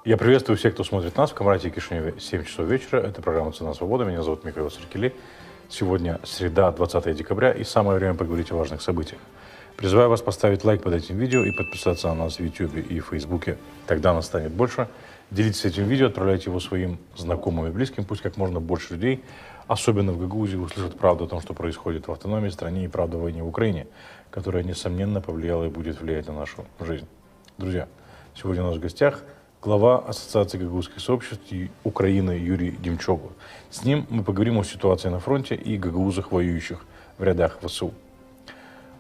Я приветствую всех, кто смотрит нас в Камрате Кишиневе, 7 часов вечера. Это программа «Цена свободы». Меня зовут Михаил Саркели. Сегодня среда, 20 декабря, и самое время поговорить о важных событиях. Призываю вас поставить лайк под этим видео и подписаться на нас в YouTube и Фейсбуке. Тогда нас станет больше. Делитесь этим видео, отправляйте его своим знакомым и близким. Пусть как можно больше людей, особенно в Гагаузии, услышат правду о том, что происходит в автономии стране, и правду о войне в Украине, которая, несомненно, повлияла и будет влиять на нашу жизнь. Друзья, сегодня у нас в гостях глава Ассоциации гагаузских сообществ Украины Юрий Демчоглу. С ним мы поговорим о ситуации на фронте и гагаузах, воюющих в рядах ВСУ.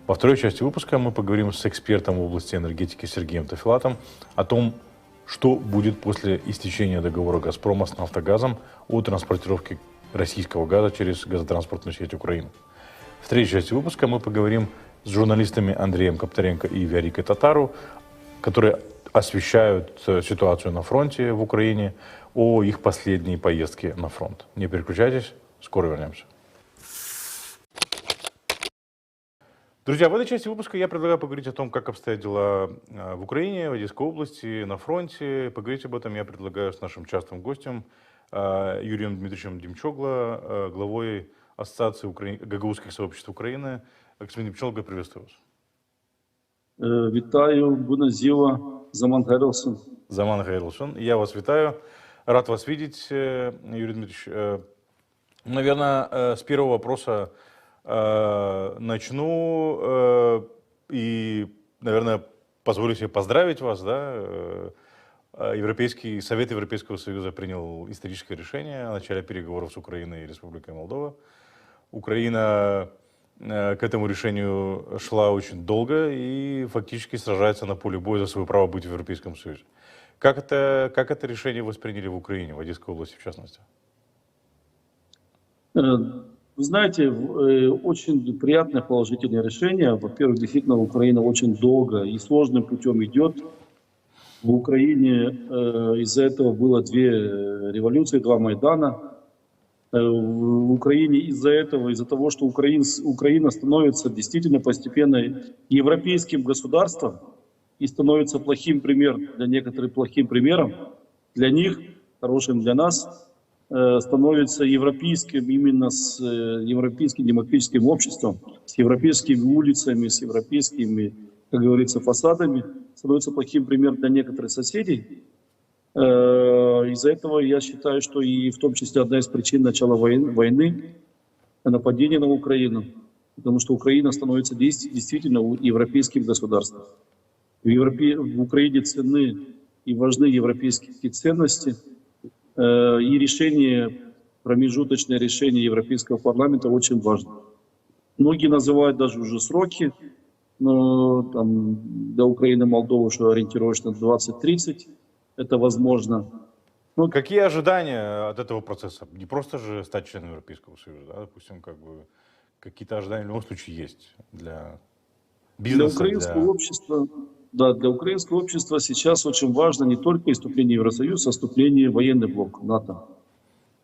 Во второй части выпуска мы поговорим с экспертом в области энергетики Сергеем Тафилатом о том, что будет после истечения договора «Газпрома» с «Нафтогазом» о транспортировке российского газа через газотранспортную сеть Украины. В третьей части выпуска мы поговорим с журналистами Андреем Копторенко и Вярикой Татару, которые освещают ситуацию на фронте в Украине, о их последней поездке на фронт. Не переключайтесь, скоро вернемся. Друзья, в этой части выпуска я предлагаю поговорить о том, как обстоят дела в Украине, в Одесской области, на фронте. Поговорить об этом я предлагаю с нашим частым гостем Юрием Дмитриевичем Демчогло, главой Ассоциации гагаузских сообществ Украины. Господин Демчогло, приветствую вас. Вітаю, Буназіва, Заман Хайрлсон. Заман Хайрлсон, я вас витаю. Рад вас видеть, Юрий Дмитриевич. Наверное, с первого вопроса начну и, наверное, позволю себе поздравить вас. Да? Совет Европейского Союза принял историческое решение о начале переговоров с Украиной и Республикой Молдова. Украина к этому решению шла очень долго и фактически сражается на поле боя за свое право быть в Европейском Союзе. Как это решение восприняли в Украине, в Одесской области в частности? Вы знаете, очень приятное положительное решение. Во-первых, действительно, Украина очень долго и сложным путем идет. В Украине из-за этого было две революции, два Майдана. В Украине из-за того, что Украина становится действительно постепенно европейским государством и становится плохим примером, для некоторых плохим примером, для них, хорошим для нас, становится европейским, именно с европейским демократическим обществом, с европейскими улицами, с европейскими, как говорится, фасадами, становится плохим примером для некоторых соседей. Из-за этого я считаю, что и в том числе одна из причин начала войны, нападения на Украину, потому что Украина становится действительно европейским государством. В Украине ценны и важны европейские ценности, и промежуточное решение Европейского парламента очень важно. Многие называют даже уже сроки, но там, для Украины и Молдовы уже ориентировочно 2030. Это возможно. Какие ожидания от этого процесса? Не просто же стать членом Европейского Союза, да? Допустим, какие-то ожидания в любом случае есть для бизнеса. Для украинского общества сейчас очень важно не только вступление в Евросоюз, а вступление в военный блок НАТО,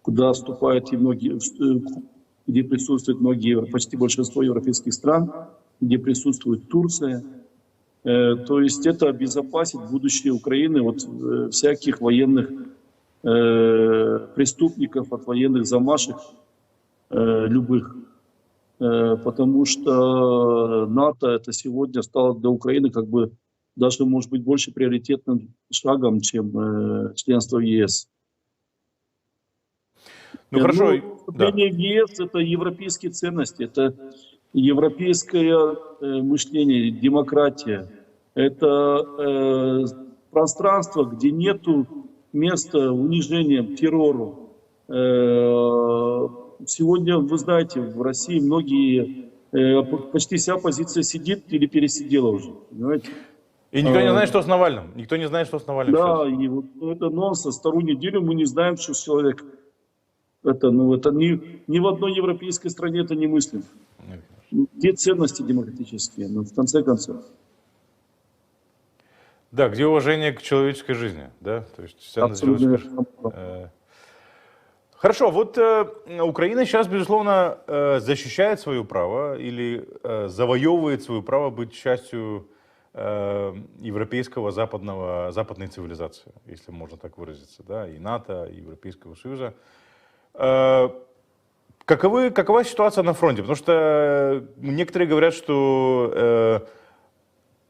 куда вступают где присутствуют почти большинство европейских стран, где присутствует Турция. То есть это обезопасит будущее Украины от всяких военных преступников, от военных замашек любых. Потому что НАТО это сегодня стало для Украины как бы даже, может быть, больше приоритетным шагом, чем членство в ЕС. Хорошо. Вступление в ЕС это европейские ценности, это европейское мышление, демократия. Это пространство, где нету места унижениям, террору. Сегодня, вы знаете, в России почти вся оппозиция сидит или пересидела уже. Понимаете? И никто не знает, что с Навальным. Никто не знает, что с Навальным. Да, и вот это нонсенс. Вторую неделю мы не знаем, что человек. Это ни в одной европейской стране это не мыслимо. Где ценности демократические, в конце концов. Да, где уважение к человеческой жизни, да? То есть абсолютно. Хорошо, вот Украина сейчас, безусловно, защищает свое право или завоевывает свое право быть частью европейского, западной цивилизации, если можно так выразиться, да, и НАТО, и Европейского Союза. Какова ситуация на фронте? Потому что некоторые говорят, что,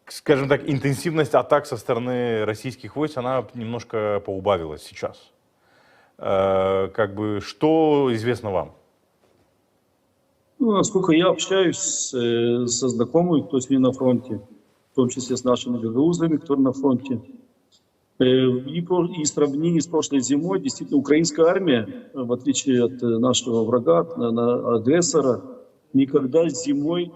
скажем так, интенсивность атак со стороны российских войск, она немножко поубавилась сейчас. Что известно вам? Ну, насколько я общаюсь со знакомыми, кто с ними на фронте, в том числе с нашими гагаузами, которые на фронте, и сравнение с прошлой зимой, действительно, украинская армия, в отличие от нашего врага, агрессора, никогда зимой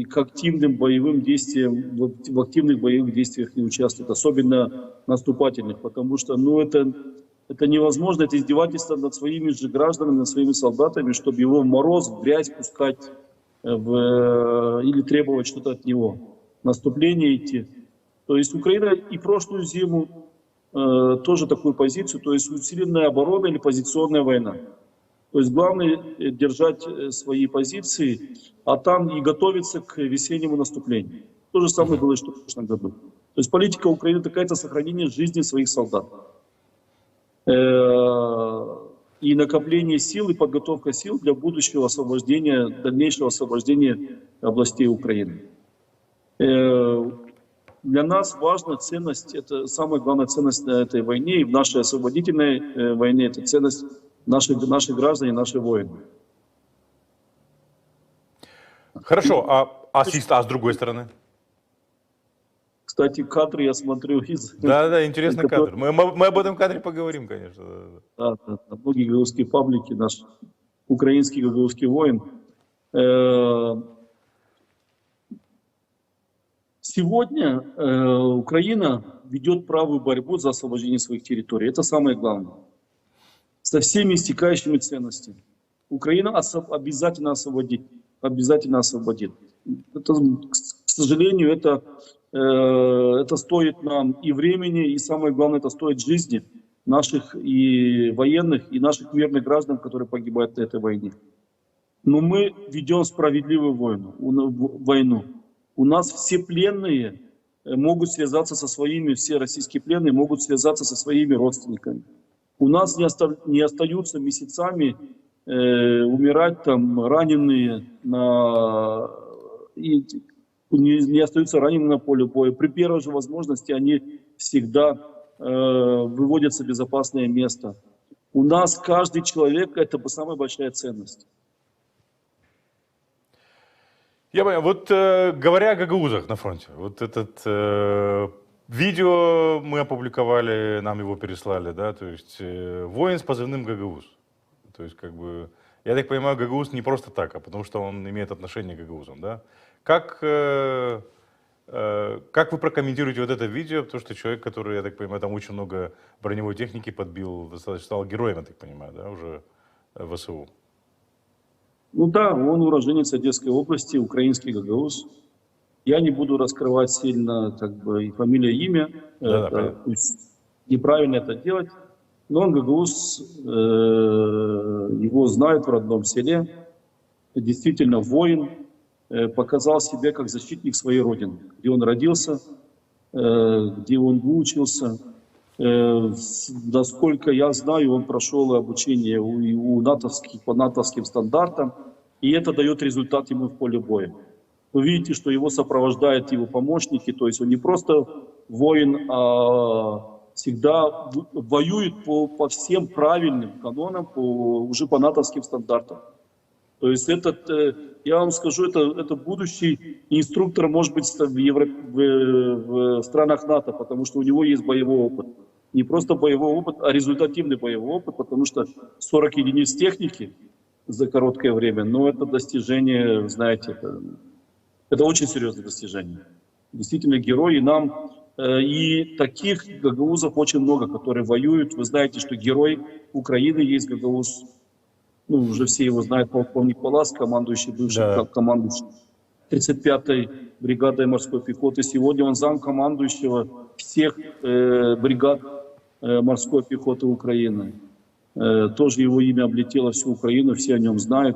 к активным боевым действиям, в активных боевых действиях не участвует, особенно наступательных, потому что, это невозможно, это издевательство над своими же гражданами, над своими солдатами, чтобы его в мороз, в грязь пускать или требовать что-то от него, наступление идти. То есть Украина и прошлую зиму тоже такую позицию, то есть усиленная оборона или позиционная война. То есть главное держать свои позиции, а там и готовиться к весеннему наступлению. То же самое было и в прошлом году. То есть политика Украины такая — это сохранение жизни своих солдат. И накопление сил, и подготовка сил для будущего освобождения, дальнейшего освобождения областей Украины. Для нас важна ценность, это самая главная ценность на этой войне, и в нашей освободительной войне, это ценность наших граждан и наших воинов. Хорошо, а с другой стороны? Кстати, кадры я смотрю из... Да, интересный кадр. Мы об этом кадре поговорим, конечно. Да, многие гагаузские паблики, наш украинский гагаузский воин. Сегодня Украина ведет правую борьбу за освобождение своих территорий. Это самое главное. Со всеми истекающими ценностями. Украина обязательно освободит. Обязательно освободит. Это, к сожалению, это стоит нам и времени, и самое главное, это стоит жизни наших и военных, и наших мирных граждан, которые погибают на этой войне. Но мы ведем справедливую войну. У нас все пленные могут связаться со своими, все российские пленные могут связаться со своими родственниками. У нас не остаются месяцами умирать там раненые не остаются ранеными на поле боя. При первой же возможности они всегда выводятся в безопасное место. У нас каждый человек — это самая большая ценность. Я понял. Вот говоря о гагаузах на фронте, вот видео мы опубликовали, нам его переслали, да, то есть воин с позывным Гагауз. То есть, я так понимаю, Гагауз не просто так, а потому что он имеет отношение к гагаузам, да? Как вы прокомментируете вот это видео, потому что человек, который, я так понимаю, там очень много броневой техники подбил, достаточно стал героем, я так понимаю, да, уже ВСУ? Ну да, он уроженец Одесской области, украинский гагауз. Я не буду раскрывать сильно и фамилия, имя. Неправильно это делать. Но он гагауз, его знают в родном селе. Действительно воин. Показал себя как защитник своей родины. Где он родился, где он выучился. Насколько я знаю, он прошел обучение по натовским стандартам, и это дает результат ему в поле боя. Вы видите, что его сопровождают его помощники, то есть он не просто воин, а всегда воюет по всем правильным канонам, уже по натовским стандартам. То есть я вам скажу, это будущий инструктор, может быть, в странах НАТО, потому что у него есть боевой опыт. Не просто боевой опыт, а результативный боевой опыт, потому что 40 единиц техники за короткое время, но это достижение, знаете, это очень серьезное достижение. Действительно герой, и таких гагаузов очень много, которые воюют. Вы знаете, что герой Украины есть гагауз. Уже все его знают, полковник Палас, командующий, бывший командующий 35-й бригадой морской пехоты. Сегодня он замкомандующего всех бригад морской пехоты Украины. Тоже его имя облетело всю Украину, все о нем знают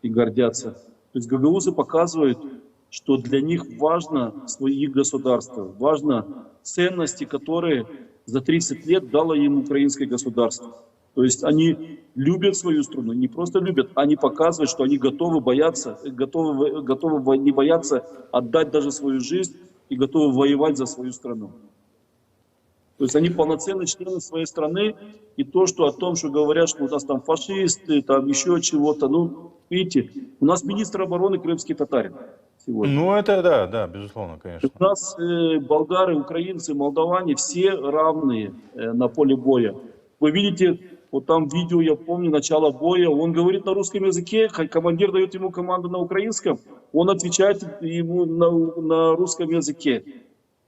и гордятся. То есть гагаузы показывают, что для них важно их государство, важно ценности, которые за 30 лет дало им украинское государство. То есть они любят свою страну, не просто любят, они показывают, что они готовы бояться, готовы не бояться отдать даже свою жизнь и готовы воевать за свою страну. То есть они полноценные члены своей страны, и то, что о том, что говорят, что у нас там фашисты, там еще чего-то, ну, видите, у нас министр обороны крымский татарин сегодня. Ну, это да, да, безусловно, конечно. У нас болгары, украинцы, молдаване все равные на поле боя. Вы видите, вот там видео, я помню, начало боя, он говорит на русском языке, командир дает ему команду на украинском, он отвечает ему на русском языке.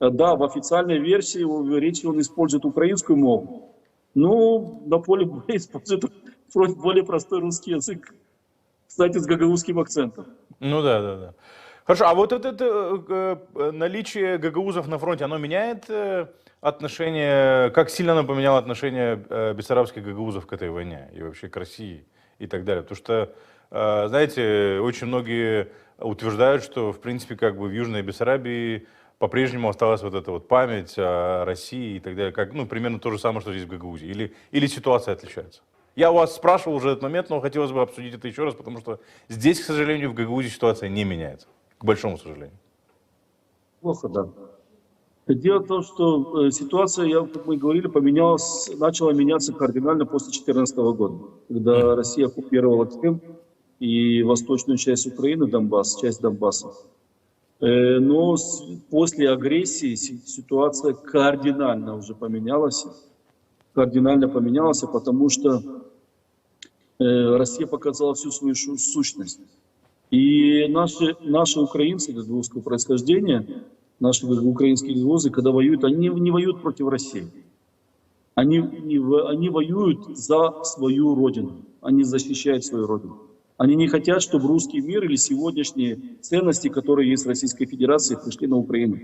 Да, в официальной версии речи он использует украинскую мову, но на поле боя использует более простой русский язык, кстати, с гагаузским акцентом. Ну да, да, да. Хорошо, а вот это наличие гагаузов на фронте, оно меняет отношение, как сильно оно поменяло отношение бессарабских гагаузов к этой войне и вообще к России и так далее? Потому что, знаете, очень многие утверждают, что, в принципе, как бы в Южной Бессарабии по-прежнему осталась вот эта вот память о России и так далее, как, ну, примерно то же самое, что здесь в Гагаузии, или ситуация отличается? Я у вас спрашивал уже этот момент, но хотелось бы обсудить это еще раз, потому что здесь, к сожалению, в Гагаузии ситуация не меняется, к большому сожалению. Плохо, да. Дело в том, что ситуация, как мы говорили, начала меняться кардинально после 2014 года, когда Россия оккупировала Крым и восточную часть Украины, часть Донбасса. Но после агрессии ситуация кардинально уже поменялась. Кардинально поменялась, потому что Россия показала всю свою сущность. И наши украинцы гагаузского происхождения, наши украинские гагаузы, когда воюют, они не воюют против России. Они воюют за свою родину. Они защищают свою родину. Они не хотят, чтобы русский мир или сегодняшние ценности, которые есть в Российской Федерации, пришли на Украину.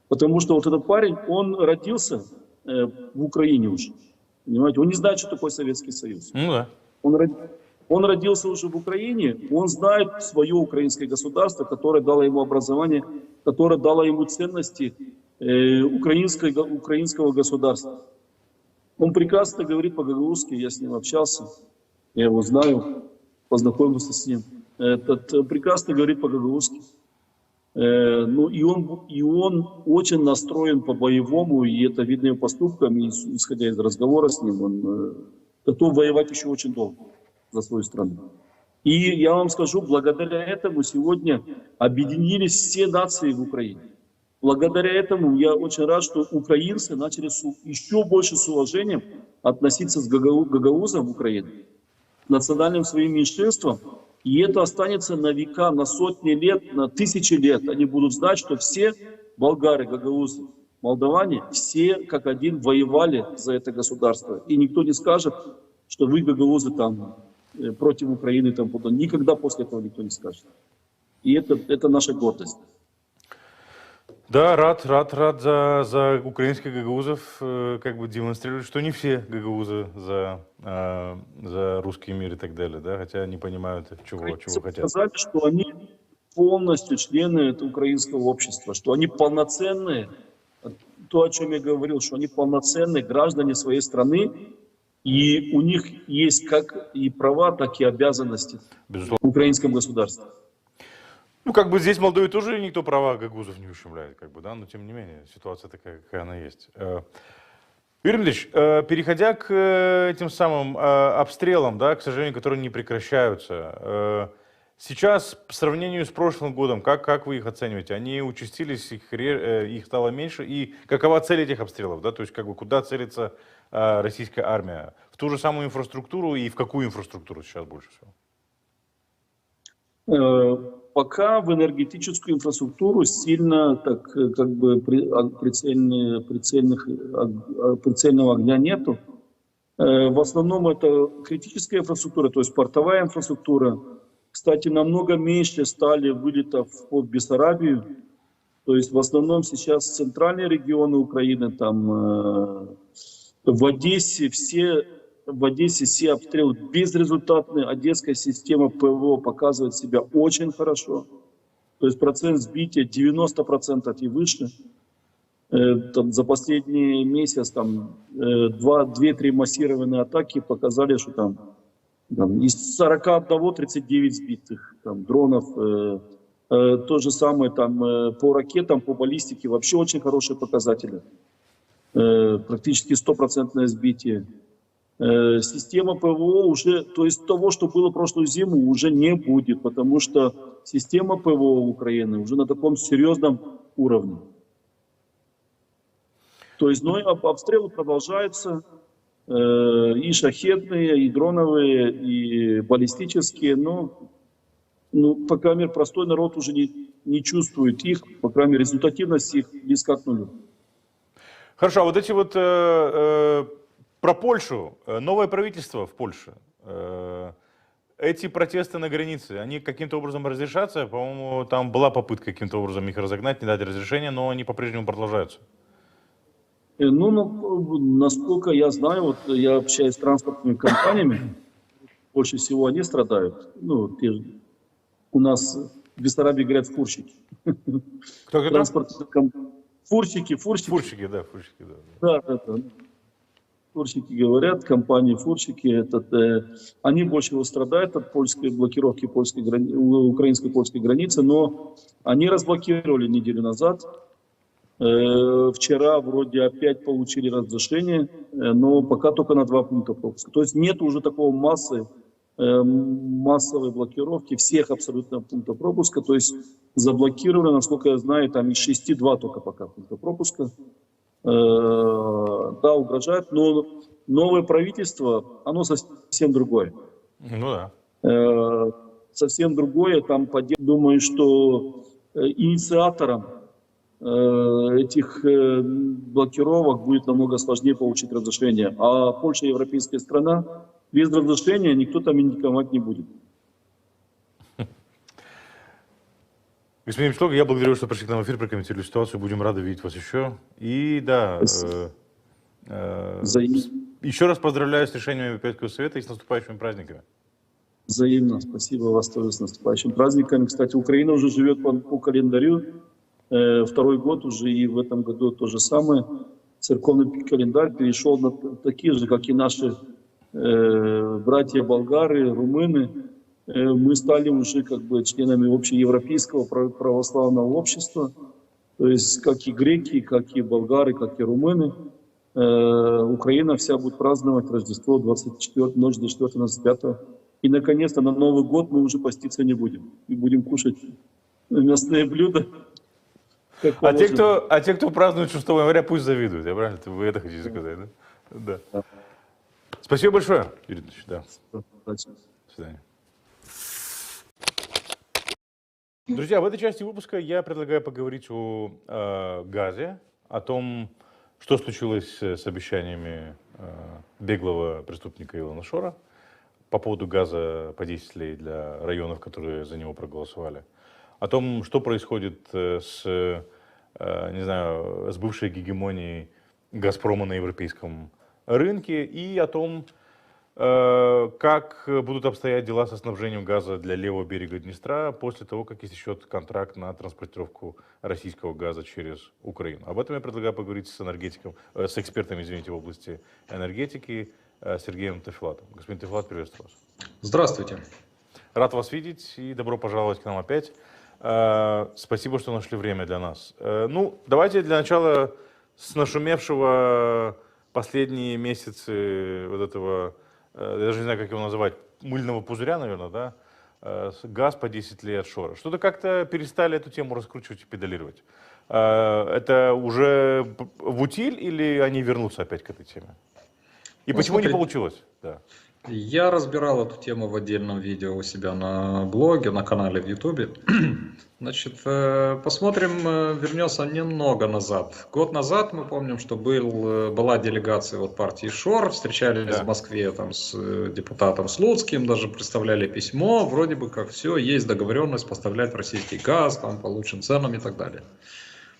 Потому что вот этот парень, он родился в Украине уже. Понимаете? Он не знает, что такое Советский Союз. Ну да. Он родился уже в Украине, он знает свое украинское государство, которое дало ему образование, которое дало ему ценности украинского государства. Он прекрасно говорит по-гагаузски, я с ним общался, я его знаю, познакомился с ним. Этот прекрасно говорит по-гагаузски. Ну, и он очень настроен по-боевому, и это видно его поступкам, и исходя из разговора с ним, он готов воевать еще очень долго за свою страну. И я вам скажу, благодаря этому сегодня объединились все нации в Украине. Благодаря этому я очень рад, что украинцы начали еще больше с уважением относиться к гагаузам в Украине, к национальным своим меньшинствам. И это останется на века, на сотни лет, на тысячи лет. Они будут знать, что все болгары, гагаузы, молдаване, все как один воевали за это государство. И никто не скажет, что вы, гагаузы, там против Украины, там, никогда после этого никто не скажет. И это наша гордость. Да, рад за украинских гагаузов, как бы демонстрируют, что не все гагаузы за русский мир и так далее, да, хотя они понимают, чего хотят. Сказали, что они полностью члены этого украинского общества, что они полноценные, то, о чем я говорил, что они полноценные граждане своей страны, и у них есть как и права, так и обязанности в украинском государстве. Ну, как бы здесь в Молдове тоже никто права гагаузов не ущемляет, как бы, да, но тем не менее, ситуация такая, какая она есть. Юрий Ильич, переходя к этим самым обстрелам, да, к сожалению, которые не прекращаются, сейчас, по сравнению с прошлым годом, как вы их оцениваете? Они участились, их стало меньше, и какова цель этих обстрелов, да, то есть, как бы, куда целится российская армия? В ту же самую инфраструктуру и в какую инфраструктуру сейчас больше всего? Пока в энергетическую инфраструктуру сильно так, как бы прицельного огня нету. В основном это критическая инфраструктура, то есть портовая инфраструктура. Кстати, намного меньше стали вылетов в Бессарабию. То есть в основном сейчас центральные регионы Украины, там в Одессе все обстрелы безрезультатные. Одесская система ПВО показывает себя очень хорошо. То есть процент сбития 90% и выше. Там, за последний месяц там 2-3 массированные атаки показали, что там из 41 39 сбитых там, дронов. То же самое там по ракетам, по баллистике вообще очень хорошие показатели. Практически 100% сбитие. Система ПВО уже, то есть того, что было прошлую зиму, уже не будет, потому что система ПВО Украины уже на таком серьезном уровне. То есть, но обстрелы продолжаются, и шахедные, и дроновые, и баллистические, но по крайней мере, простой народ уже не чувствует их, по крайней мере, результативность их близка к нулю. Хорошо, а вот эти вот про Польшу, новое правительство в Польше, эти протесты на границе, они каким-то образом разрешатся? По-моему, там была попытка каким-то образом их разогнать, не дать разрешения, но они по-прежнему продолжаются. Насколько я знаю, вот я общаюсь с транспортными компаниями, больше всего они страдают. У нас в Бессарабии говорят фурщики. Кто? Фурщики. Фурщики, да. Да. Фурщики говорят, компании фурщики, они больше всего страдают от польской блокировки украинско-польской границы, но они разблокировали неделю назад. Вчера вроде опять получили разрешение, но пока только на 2 пункта пропуска. То есть нет уже такого массовой блокировки всех абсолютно пунктов пропуска. То есть заблокировано, насколько я знаю, там из 6 2 только пока пункта пропуска. Да, угрожает, но новое правительство, оно совсем другое. Ну да. Совсем другое. Там, думаю, что инициатором этих блокировок будет намного сложнее получить разрешение. А Польша европейская страна, без разрешения никто там индиковать не будет. Господин Мишлог, я благодарю вас, что пришли к нам в эфир, прокомментировали ситуацию. Будем рады видеть вас еще. И да, еще раз поздравляю с решением Европейского совета и с наступающими праздниками. Взаимно. Спасибо вас тоже с наступающими праздниками. Кстати, Украина уже живет по календарю. Второй год уже, и в этом году то же самое. Церковный календарь перешел на такие же, как и наши братья болгары, румыны. Мы стали уже как бы членами общеевропейского православного общества. То есть как и греки, как и болгары, как и румыны. Украина вся будет праздновать Рождество 24, ночь 24-25. И наконец-то на Новый год мы уже поститься не будем. И будем кушать мясные блюда. А те, кто празднует 6 января, пусть завидуют. Я правильно? Вы это хотите сказать, да? Да. Спасибо большое, Юрий Дмитриевич. Да. До свидания. Друзья, в этой части выпуска я предлагаю поговорить о газе, о том, что случилось с обещаниями беглого преступника Илона Шора по поводу газа по 10 лей для районов, которые за него проголосовали, о том, что происходит с бывшей гегемонией «Газпрома» на европейском рынке и о том, как будут обстоять дела со снабжением газа для левого берега Днестра после того, как истечет контракт на транспортировку российского газа через Украину. Об этом я предлагаю поговорить с экспертом, в области энергетики Сергеем Тафилатовым. Господин Тафилат, приветствую вас. Здравствуйте. Рад вас видеть и добро пожаловать к нам опять. Спасибо, что нашли время для нас. Давайте для начала с нашумевшего последние месяцы вот этого, я даже не знаю, как его называть, мыльного пузыря, наверное, да? Газ по 10 лет Шора. Что-то как-то перестали эту тему раскручивать и педалировать. Это уже в утиль или они вернутся опять к этой теме? И почему не получилось? Да. Я разбирал эту тему в отдельном видео у себя на блоге, на канале в Ютубе. Значит, посмотрим, вернется немного назад. Год назад мы помним, что была делегация от партии ШОР, встречались в Москве там, с депутатом Слуцким, даже представляли письмо, вроде бы как все, есть договоренность поставлять российский газ, там, по лучшим ценам и так далее.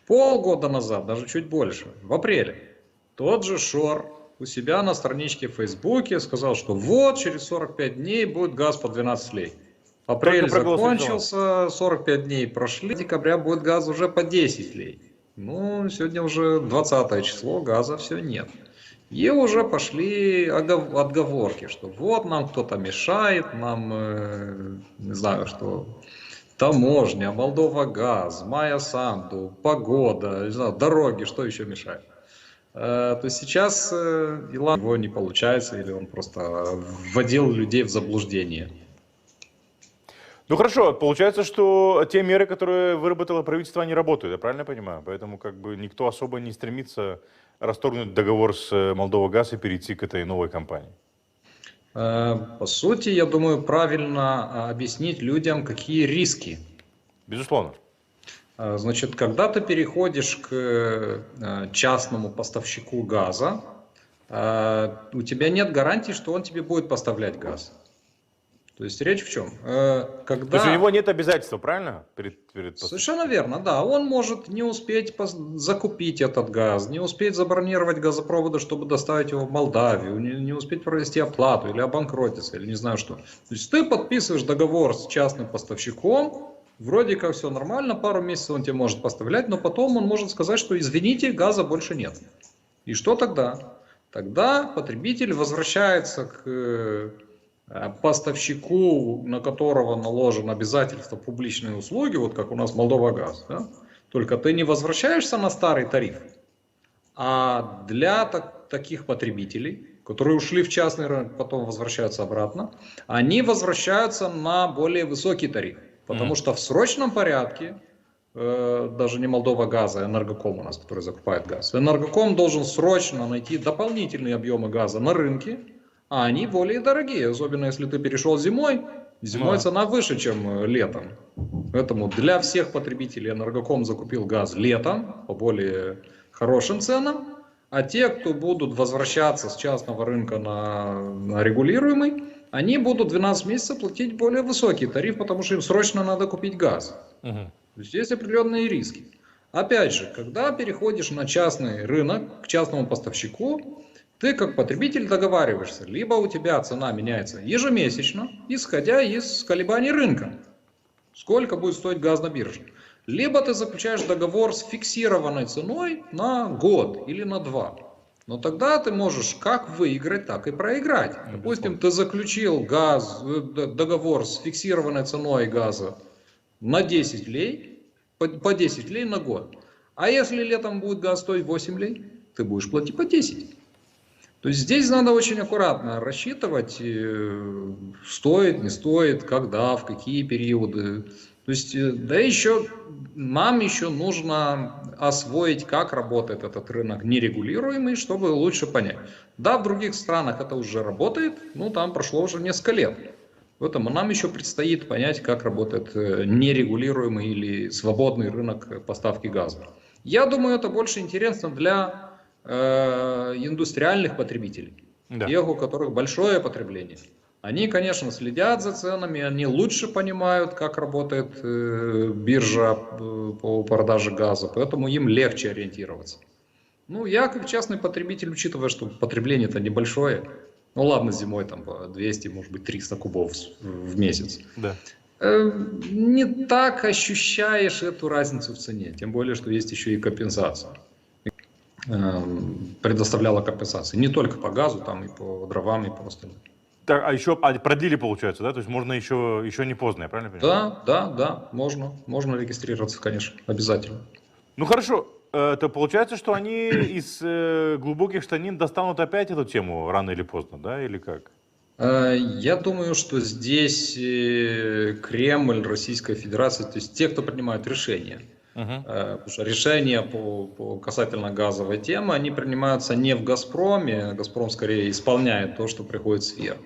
Полгода назад, даже чуть больше, в апреле, тот же ШОР у себя на страничке в Фейсбуке сказал, что вот через 45 дней будет газ по 12 лей. Апрель проголосовать за закончился, 45 дней прошли, декабря будет газ уже по 10 лей. Ну, сегодня уже 20 число, газа все нет. И уже пошли отговорки, что вот нам кто-то мешает, нам, не знаю, что таможня, Молдова газ, Майя Санду, погода, не знаю, дороги, что еще мешает. То есть сейчас его не получается, или он просто вводил людей в заблуждение. Ну хорошо, получается, что те меры, которые выработало правительство, они работают, я правильно понимаю? Поэтому как бы никто особо не стремится расторгнуть договор с Молдова газ и перейти к этой новой компании. По сути, я думаю, правильно объяснить людям, какие риски. Безусловно. Значит, когда ты переходишь к частному поставщику газа, у тебя нет гарантии, что он тебе будет поставлять газ. То есть речь в чем? То есть у него нет обязательства, правильно? Совершенно верно, да. Он может не успеть закупить этот газ, не успеть забронировать газопроводы, чтобы доставить его в Молдавию, не успеть провести оплату или обанкротиться, или не знаю что. То есть ты подписываешь договор с частным поставщиком, вроде как все нормально, пару месяцев он тебе может поставлять, но потом он может сказать, что извините, газа больше нет. И что тогда? Тогда потребитель возвращается к поставщику, на которого наложено обязательство публичной услуги, вот как у нас Молдова газ, да? Только ты не возвращаешься на старый тариф, а для таких потребителей, которые ушли в частный рынок, потом возвращаются обратно, они возвращаются на более высокий тариф, потому что в срочном порядке, даже не Молдова газа, а Энергоком у нас, который закупает газ, Энергоком должен срочно найти дополнительные объемы газа на рынке, а они более дорогие, особенно если ты перешел зимой. Зимой цена выше, чем летом. Поэтому для всех потребителей Энергоком закупил газ летом по более хорошим ценам, а те, кто будут возвращаться с частного рынка на регулируемый, они будут 12 месяцев платить более высокий тариф, потому что им срочно надо купить газ. То есть есть определенные риски. Опять же, когда переходишь на частный рынок, к частному поставщику, ты как потребитель договариваешься, либо у тебя цена меняется ежемесячно, исходя из колебаний рынка, сколько будет стоить газ на бирже. Либо ты заключаешь договор с фиксированной ценой на год или на 2. Но тогда ты можешь как выиграть, так и проиграть. Допустим, ты заключил договор с фиксированной ценой газа на 10 лей, по 10 лей на год. А если летом будет газ стоить 8 лей, ты будешь платить по 10. То есть здесь надо очень аккуратно рассчитывать, стоит, не стоит, когда, в какие периоды. То есть, да еще нам еще нужно освоить, как работает этот рынок нерегулируемый, чтобы лучше понять. Да, в других странах это уже работает, но там прошло уже несколько лет. Поэтому нам еще предстоит понять, как работает нерегулируемый или свободный рынок поставки газа. Я думаю, это больше интересно для индустриальных потребителей, тех, у которых большое потребление. Они, конечно, следят за ценами, они лучше понимают, как работает биржа по продаже газа, поэтому им легче ориентироваться. Ну, я как частный потребитель, учитывая, что потребление-то небольшое, ну ладно, зимой там по 200, может быть 300 кубов в месяц. Да. Не так ощущаешь эту разницу в цене, тем более, что есть еще и компенсация. Предоставляла компенсации. Не только по газу, там и по дровам, и по остальным. Так, а еще продлили, получается, да? То есть можно еще не поздно, я правильно понимаю? Да, можно. Можно регистрироваться, конечно, обязательно. Ну хорошо, то получается, что они из глубоких штанин достанут опять эту тему рано или поздно, да? Или как? Я думаю, что здесь Кремль, Российская Федерация, то есть те, кто принимают решения, потому что решения по касательно газовой темы, они принимаются не в Газпроме, Газпром скорее исполняет то, что приходит сверху.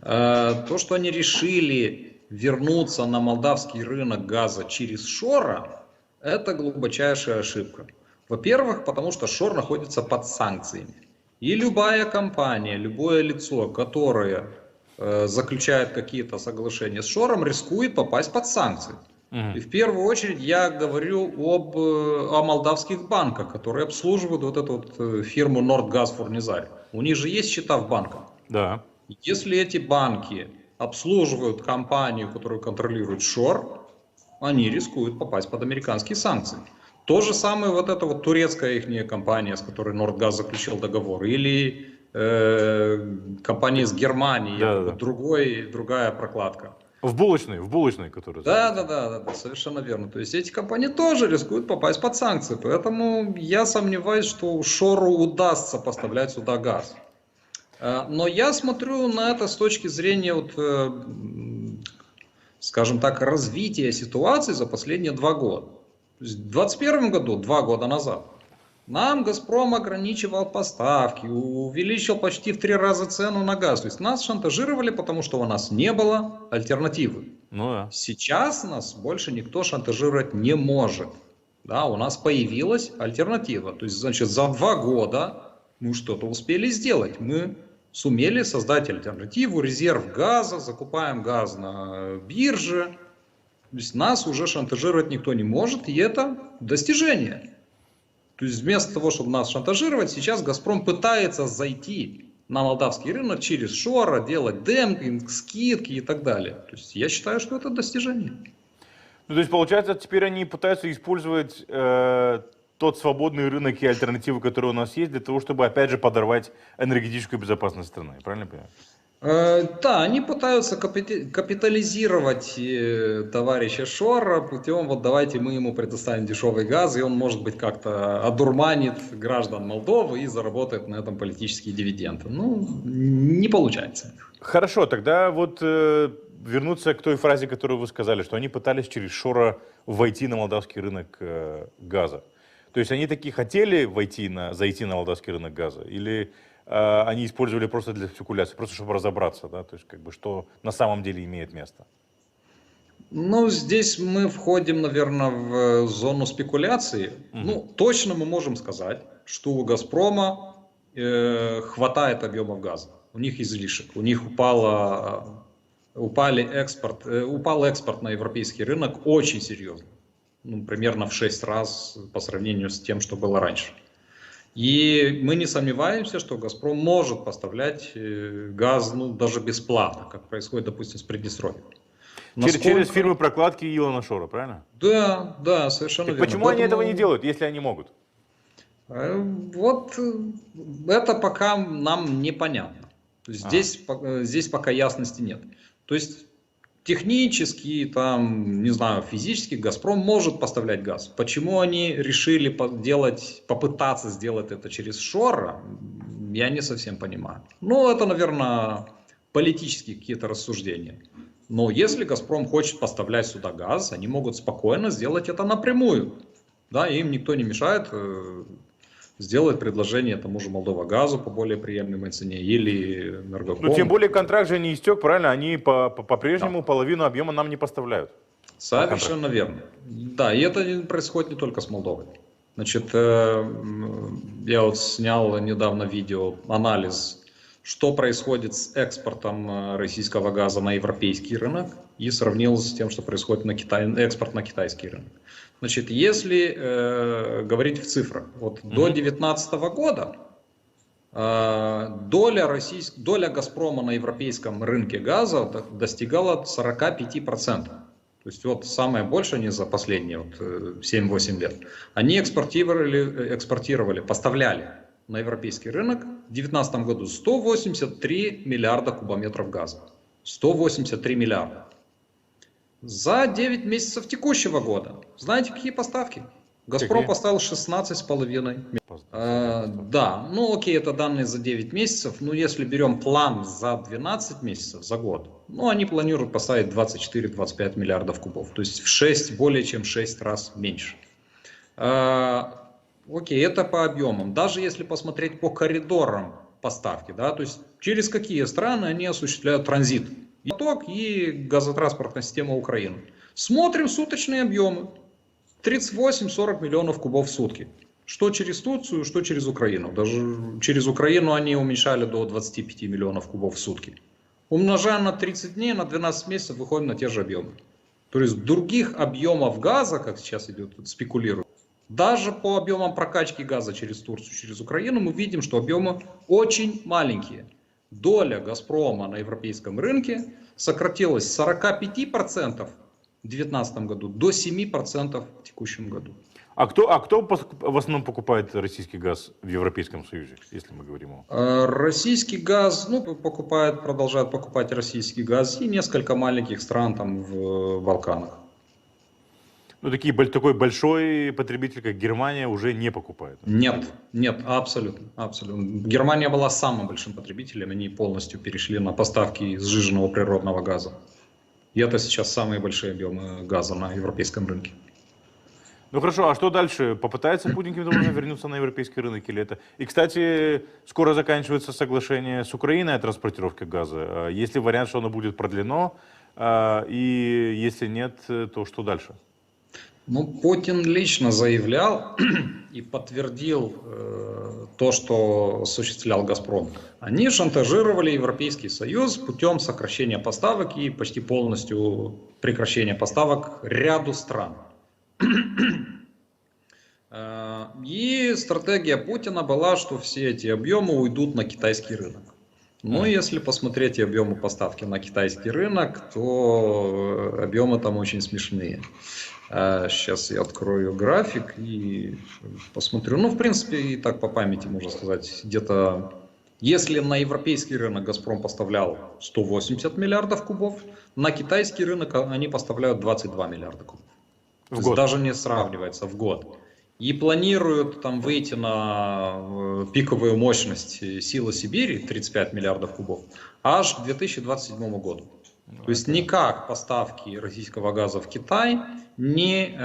То, что они решили вернуться на молдавский рынок газа через Шора, это глубочайшая ошибка. Во-первых, потому что Шор находится под санкциями. И любая компания, любое лицо, которое заключает какие-то соглашения с Шором, рискует попасть под санкции. И в первую очередь я говорю о молдавских банках, которые обслуживают вот эту вот фирму Nordgas Furnizare. У них же есть счета в банках. Да. Если эти банки обслуживают компанию, которую контролирует Шор, они рискуют попасть под американские санкции. То же самое вот эта вот турецкая их компания, с которой Нордгаз заключил договор, или компания из Германии, Да. другая прокладка. В булочной, которую... Да, совершенно верно. То есть эти компании тоже рискуют попасть под санкции, поэтому я сомневаюсь, что Шору удастся поставлять сюда газ. Но я смотрю на это с точки зрения, вот, скажем так, развития ситуации за последние 2 года. То есть в 2021 году, 2 года назад, нам «Газпром» ограничивал поставки, увеличил почти в 3 раза цену на газ. То есть нас шантажировали, потому что у нас не было альтернативы. Ну да. Сейчас нас больше никто шантажировать не может. Да, у нас появилась альтернатива. То есть, значит, за 2 года мы что-то успели сделать. Мы сумели создать альтернативу, резерв газа, закупаем газ на бирже. То есть нас уже шантажировать никто не может, и это достижение. То есть вместо того, чтобы нас шантажировать, сейчас «Газпром» пытается зайти на молдавский рынок через Шора, делать демпинг, скидки и так далее. То есть я считаю, что это достижение. Ну, то есть, получается, теперь они пытаются использовать тот свободный рынок и альтернативы, которые у нас есть, для того, чтобы, опять же, подорвать энергетическую безопасность страны. Правильно понимаю? Да, они пытаются капитализировать товарища Шора путем, вот давайте мы ему предоставим дешевый газ, и он, может быть, как-то одурманит граждан Молдовы и заработает на этом политические дивиденды. Ну, не получается. Хорошо, тогда вот вернуться к той фразе, которую вы сказали, что они пытались через Шора войти на молдавский рынок газа. То есть они таки хотели зайти на молдавский рынок газа? Или они использовали просто для спекуляции, просто чтобы разобраться, да, то есть как бы что на самом деле имеет место? Ну, здесь мы входим, наверное, в зону спекуляции. Ну, точно мы можем сказать, что у «Газпрома» хватает объемов газа. У них излишек, у них упал экспорт на европейский рынок очень серьезно. Ну, примерно в 6 раз по сравнению с тем, что было раньше. И мы не сомневаемся, что «Газпром» может поставлять газ, ну, даже бесплатно, как происходит, допустим, с Приднестровьем. Через фирмы прокладки Илона Шора, правильно? Да, совершенно Так верно. почему они этого не делают, если они могут? Вот это пока нам непонятно. То есть здесь пока ясности нет. То есть технически, там, не знаю, физически «Газпром» может поставлять газ. Почему они решили попытаться сделать это через Шора, я не совсем понимаю. Ну, это, наверное, политические какие-то рассуждения. Но если «Газпром» хочет поставлять сюда газ, они могут спокойно сделать это напрямую. Да, им никто не мешает сделать предложение тому же «Молдовагазу» по более приемлемой цене или «Энергокому». Ну, тем более контракт же не истек, правильно? Они по-прежнему половину объема нам не поставляют. Совершенно верно. Да, и это происходит не только с Молдовой. Значит, я вот снял недавно видео, анализ, что происходит с экспортом российского газа на европейский рынок, и сравнил с тем, что происходит экспорт на китайский рынок. Значит, если говорить в цифрах, вот до 2019 года доля «Газпрома» на европейском рынке газа достигала 45%. То есть вот самое большее они за последние 7-8 лет. Они поставляли на европейский рынок в 2019 году 183 миллиарда кубометров газа. 183 миллиарда. За 9 месяцев текущего года, знаете, какие поставки? «Газпром» поставил 16,5. Да, ну окей, это данные за 9 месяцев, но если берем план за 12 месяцев, за год, ну они планируют поставить 24-25 миллиардов кубов, то есть более чем в 6 раз меньше. Окей, это по объемам. Даже если посмотреть по коридорам поставки, да, то есть через какие страны они осуществляют транзит, поток и газотранспортная система Украины. Смотрим суточные объемы. 38-40 миллионов кубов в сутки. Что через Турцию, что через Украину. Даже через Украину они уменьшали до 25 миллионов кубов в сутки. Умножая на 30 дней, на 12 месяцев выходим на те же объемы. То есть других объемов газа, как сейчас идет, спекулируют. Даже по объемам прокачки газа через Турцию, через Украину мы видим, что объемы очень маленькие. доля «Газпрома» на европейском рынке сократилась с 45% в 2019 году до 7% в текущем году. А кто в основном покупает российский газ в Европейском Союзе, если мы говорим о... Российский газ, продолжают покупать российский газ и несколько маленьких стран там в Балканах. Ну, такой большой потребитель, как Германия, уже не покупает. Нет, абсолютно. Германия была самым большим потребителем, они полностью перешли на поставки сжиженного природного газа. И это сейчас самые большие объемы газа на европейском рынке. Ну хорошо, а что дальше? Попытается Путин каким-то образом вернуться на европейский рынок или это? И, кстати, скоро заканчивается соглашение с Украиной о транспортировке газа. Есть ли вариант, что оно будет продлено? И если нет, то что дальше? Путин лично заявлял и подтвердил то, что осуществлял «Газпром». Они шантажировали Европейский Союз путем сокращения поставок и почти полностью прекращения поставок ряду стран. И стратегия Путина была, что все эти объемы уйдут на китайский рынок. Но если посмотреть объемы поставки на китайский рынок, то объемы там очень смешные. Сейчас я открою график и посмотрю. В принципе, и так по памяти можно сказать, где-то, если на европейский рынок «Газпром» поставлял 180 миллиардов кубов, на китайский рынок они поставляют 22 миллиарда кубов. То есть даже не сравнивается в год. И планируют там выйти на пиковую мощность «Сила Сибири» 35 миллиардов кубов аж к 2027 году. То есть никак поставки российского газа в Китай не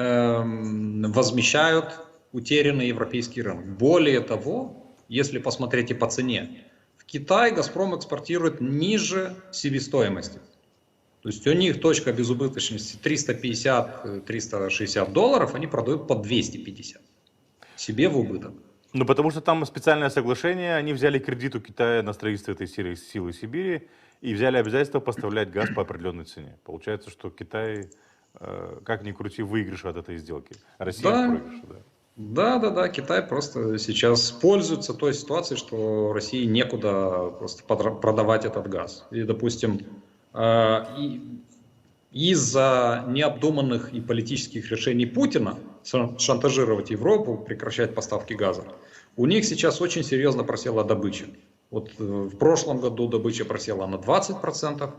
возмещают утерянный европейский рынок. Более того, если посмотреть и по цене, в Китай «Газпром» экспортирует ниже себестоимости. То есть у них точка безубыточности 350-360 долларов, они продают по 250 себе в убыток. Потому что там специальное соглашение, они взяли кредит у Китая на строительство этой силы Сибири и взяли обязательство поставлять газ по определенной цене. Получается, что Китай, как ни крути, выигрыш от этой сделки. Россия проигрыш, да. Да, Китай просто сейчас пользуется той ситуацией, что России некуда просто продавать этот газ. И, допустим, из-за необдуманных и политических решений Путина шантажировать Европу, прекращать поставки газа, у них сейчас очень серьезно просела добыча. В прошлом году добыча просела на 20%,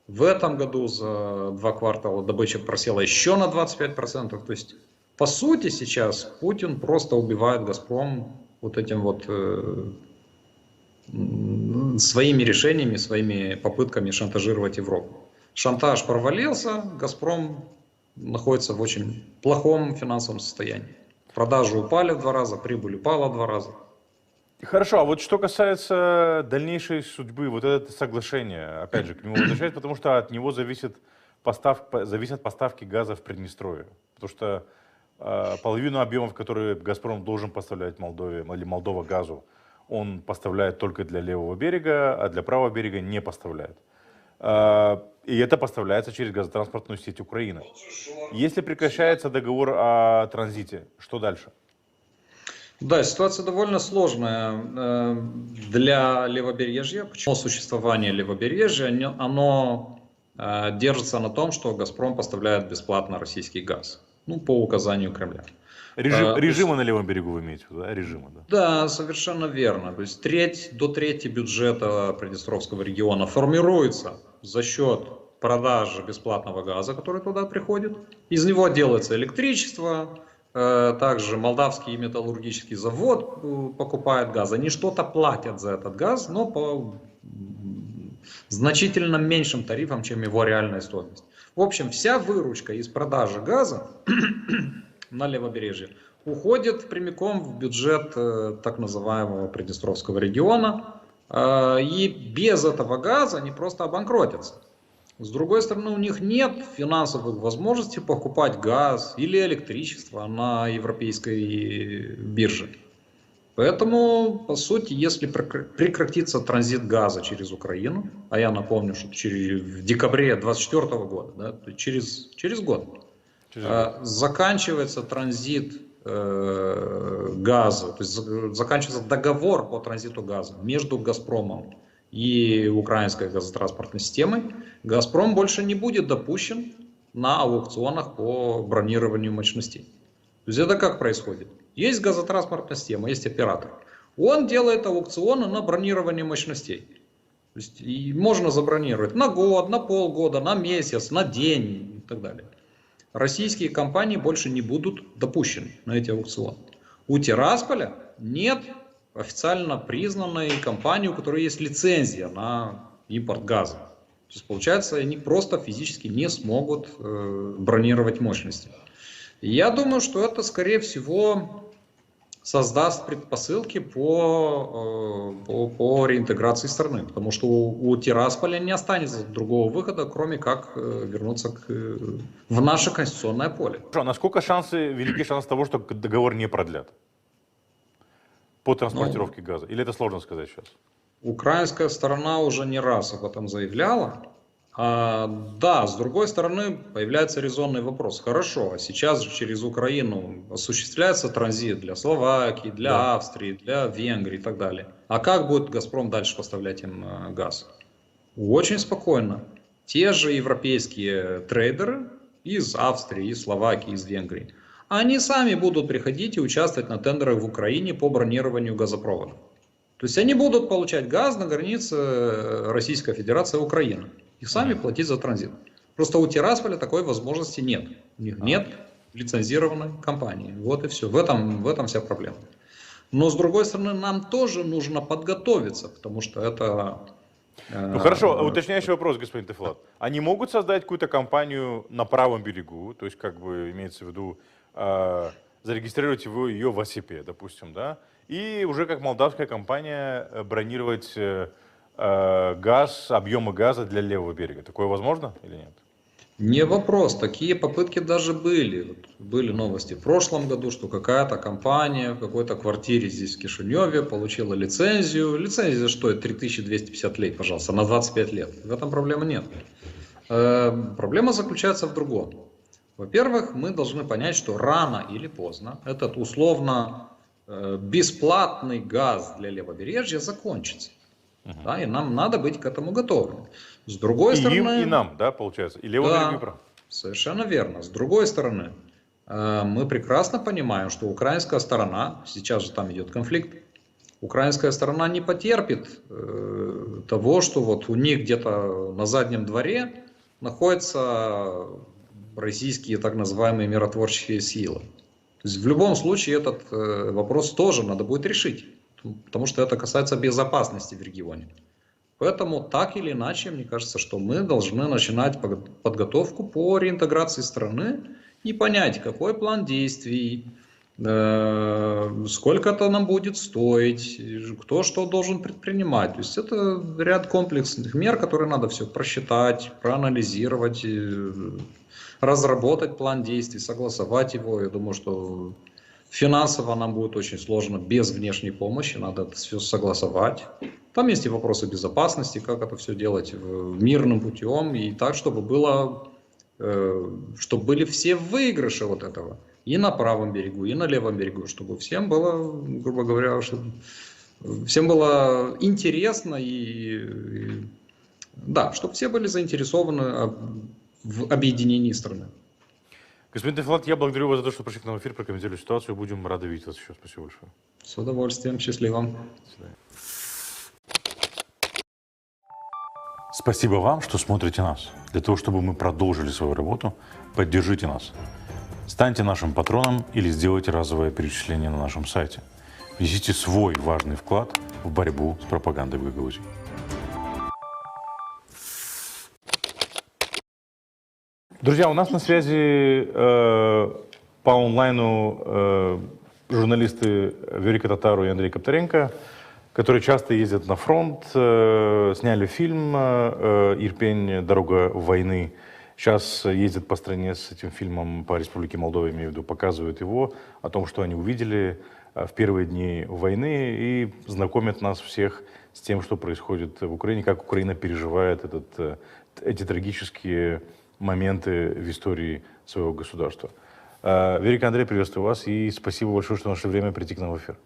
в этом году за 2 квартала добыча просела еще на 25%. То есть, по сути, сейчас Путин просто убивает «Газпром» своими решениями, своими попытками шантажировать Европу. Шантаж провалился, «Газпром» находится в очень плохом финансовом состоянии. Продажи упали в 2 раза, прибыль упала в 2 раза. Хорошо, а что касается дальнейшей судьбы, это соглашение, опять же, к нему возвращаюсь, потому что от него зависят поставки газа в Приднестровье. Потому что половину объемов, которые «Газпром» должен поставлять Молдове или Молдова газу, он поставляет только для левого берега, а для правого берега не поставляет. И это поставляется через газотранспортную сеть Украины. Если прекращается договор о транзите, что дальше? Да, ситуация довольно сложная для левобережья. Почему существование левобережья? Оно держится на том, что «Газпром» поставляет бесплатно российский газ. По указанию Кремля. Режима на левом берегу вы имеете в виду, да? Режима, да? Да, совершенно верно. То есть до трети бюджета Приднестровского региона формируется за счет продажи бесплатного газа, который туда приходит. Из него делается электричество, также молдавский металлургический завод покупает газ. Они что-то платят за этот газ, но по значительно меньшим тарифам, чем его реальная стоимость. В общем, вся выручка из продажи газа на левобережье уходит прямиком в бюджет так называемого Приднестровского региона. И без этого газа они просто обанкротятся. С другой стороны, у них нет финансовых возможностей покупать газ или электричество на европейской бирже. Поэтому, по сути, если прекратится транзит газа через Украину, а я напомню, что в декабре 2024 года, да, то через год, заканчивается транзит газа, то есть заканчивается договор по транзиту газа между «Газпромом» и украинской газотранспортной системой, «Газпром» больше не будет допущен на аукционах по бронированию мощностей. То есть это как происходит? Есть газотранспортная система, есть оператор. Он делает аукционы на бронирование мощностей. То есть и можно забронировать на год, на полгода, на месяц, на день и так далее. Российские компании больше не будут допущены на эти аукционы. У Тирасполя нет официально признанной компании, у которой есть лицензия на импорт газа. То есть, получается, они просто физически не смогут бронировать мощности. И я думаю, что это, скорее всего, создаст предпосылки по реинтеграции страны. Потому что у Тирасполя не останется другого выхода, кроме как вернуться в наше конституционное поле. А насколько велики шансы того, что договор не продлят по транспортировке газа? Или это сложно сказать сейчас? Украинская сторона уже не раз об этом заявляла. Да, с другой стороны, появляется резонный вопрос. Хорошо, а сейчас же через Украину осуществляется транзит для Словакии, для Австрии, для Венгрии и так далее. А как будет «Газпром» дальше поставлять им газ? Очень спокойно. Те же европейские трейдеры из Австрии, из Словакии, из Венгрии, они сами будут приходить и участвовать на тендерах в Украине по бронированию газопроводов. То есть они будут получать газ на границе Российской Федерации и Украины. И сами платить за транзит. Просто у Тирасполя такой возможности нет. У них нет лицензированной компании. Вот и все. В этом вся проблема. Но с другой стороны, нам тоже нужно подготовиться, потому что это... Ну хорошо, уточняющий вопрос, господин Тефлат. Они могут создать какую-то компанию на правом берегу, то есть как бы имеется в виду зарегистрировать ее в ОСЕПе, допустим, да, и уже как молдавская компания бронировать газ, объемы газа для левого берега. Такое возможно или нет? Не вопрос. Такие попытки даже были. Вот были новости в прошлом году, что какая-то компания в какой-то квартире здесь в Кишиневе получила лицензию. Лицензия стоит 3250 лей, пожалуйста, на 25 лет. В этом проблемы нет. Проблема заключается в другом. Во-первых, мы должны понять, что рано или поздно этот условно бесплатный газ для левобережья закончится. Да, и нам надо быть к этому готовыми. С другой стороны... И нам, да, получается? И левый берег, и правый. Совершенно верно. С другой стороны, мы прекрасно понимаем, что украинская сторона, сейчас же там идет конфликт, украинская сторона не потерпит того, что вот у них где-то на заднем дворе находятся российские так называемые миротворческие силы. То есть в любом случае этот вопрос тоже надо будет решить. Потому что это касается безопасности в регионе. Поэтому так или иначе, мне кажется, что мы должны начинать подготовку по реинтеграции страны и понять, какой план действий, сколько это нам будет стоить, кто что должен предпринимать. То есть это ряд комплексных мер, которые надо все просчитать, проанализировать, разработать план действий, согласовать его. Я думаю, что финансово нам будет очень сложно без внешней помощи, надо это все согласовать. Там есть и вопросы безопасности, как это все делать мирным путем, и так, чтобы были все выигрыши вот этого. И на правом берегу, и на левом берегу, чтобы всем было, грубо говоря, всем было интересно, да, чтобы все были заинтересованы в объединении страны. Господин Тефлат, я благодарю вас за то, что пришли к нам в эфир, прокомментировали ситуацию. Будем рады видеть вас еще. Спасибо большое. С удовольствием. Счастливо. До свидания. Спасибо вам, что смотрите нас. Для того, чтобы мы продолжили свою работу, поддержите нас. Станьте нашим патроном или сделайте разовое перечисление на нашем сайте. Внесите свой важный вклад в борьбу с пропагандой в Гагаузии. Друзья, у нас на связи по онлайну журналисты Верика Татару и Андрей Коптаренко, которые часто ездят на фронт, сняли фильм «Ирпень. Дорога войны». Сейчас ездят по стране с этим фильмом, по Республике Молдова, имею в виду, показывают его, о том, что они увидели в первые дни войны, и знакомят нас всех с тем, что происходит в Украине, как Украина переживает эти трагические моменты в истории своего государства. Верик, Андрей, приветствую вас и спасибо большое, что нашли время прийти к нам в эфир.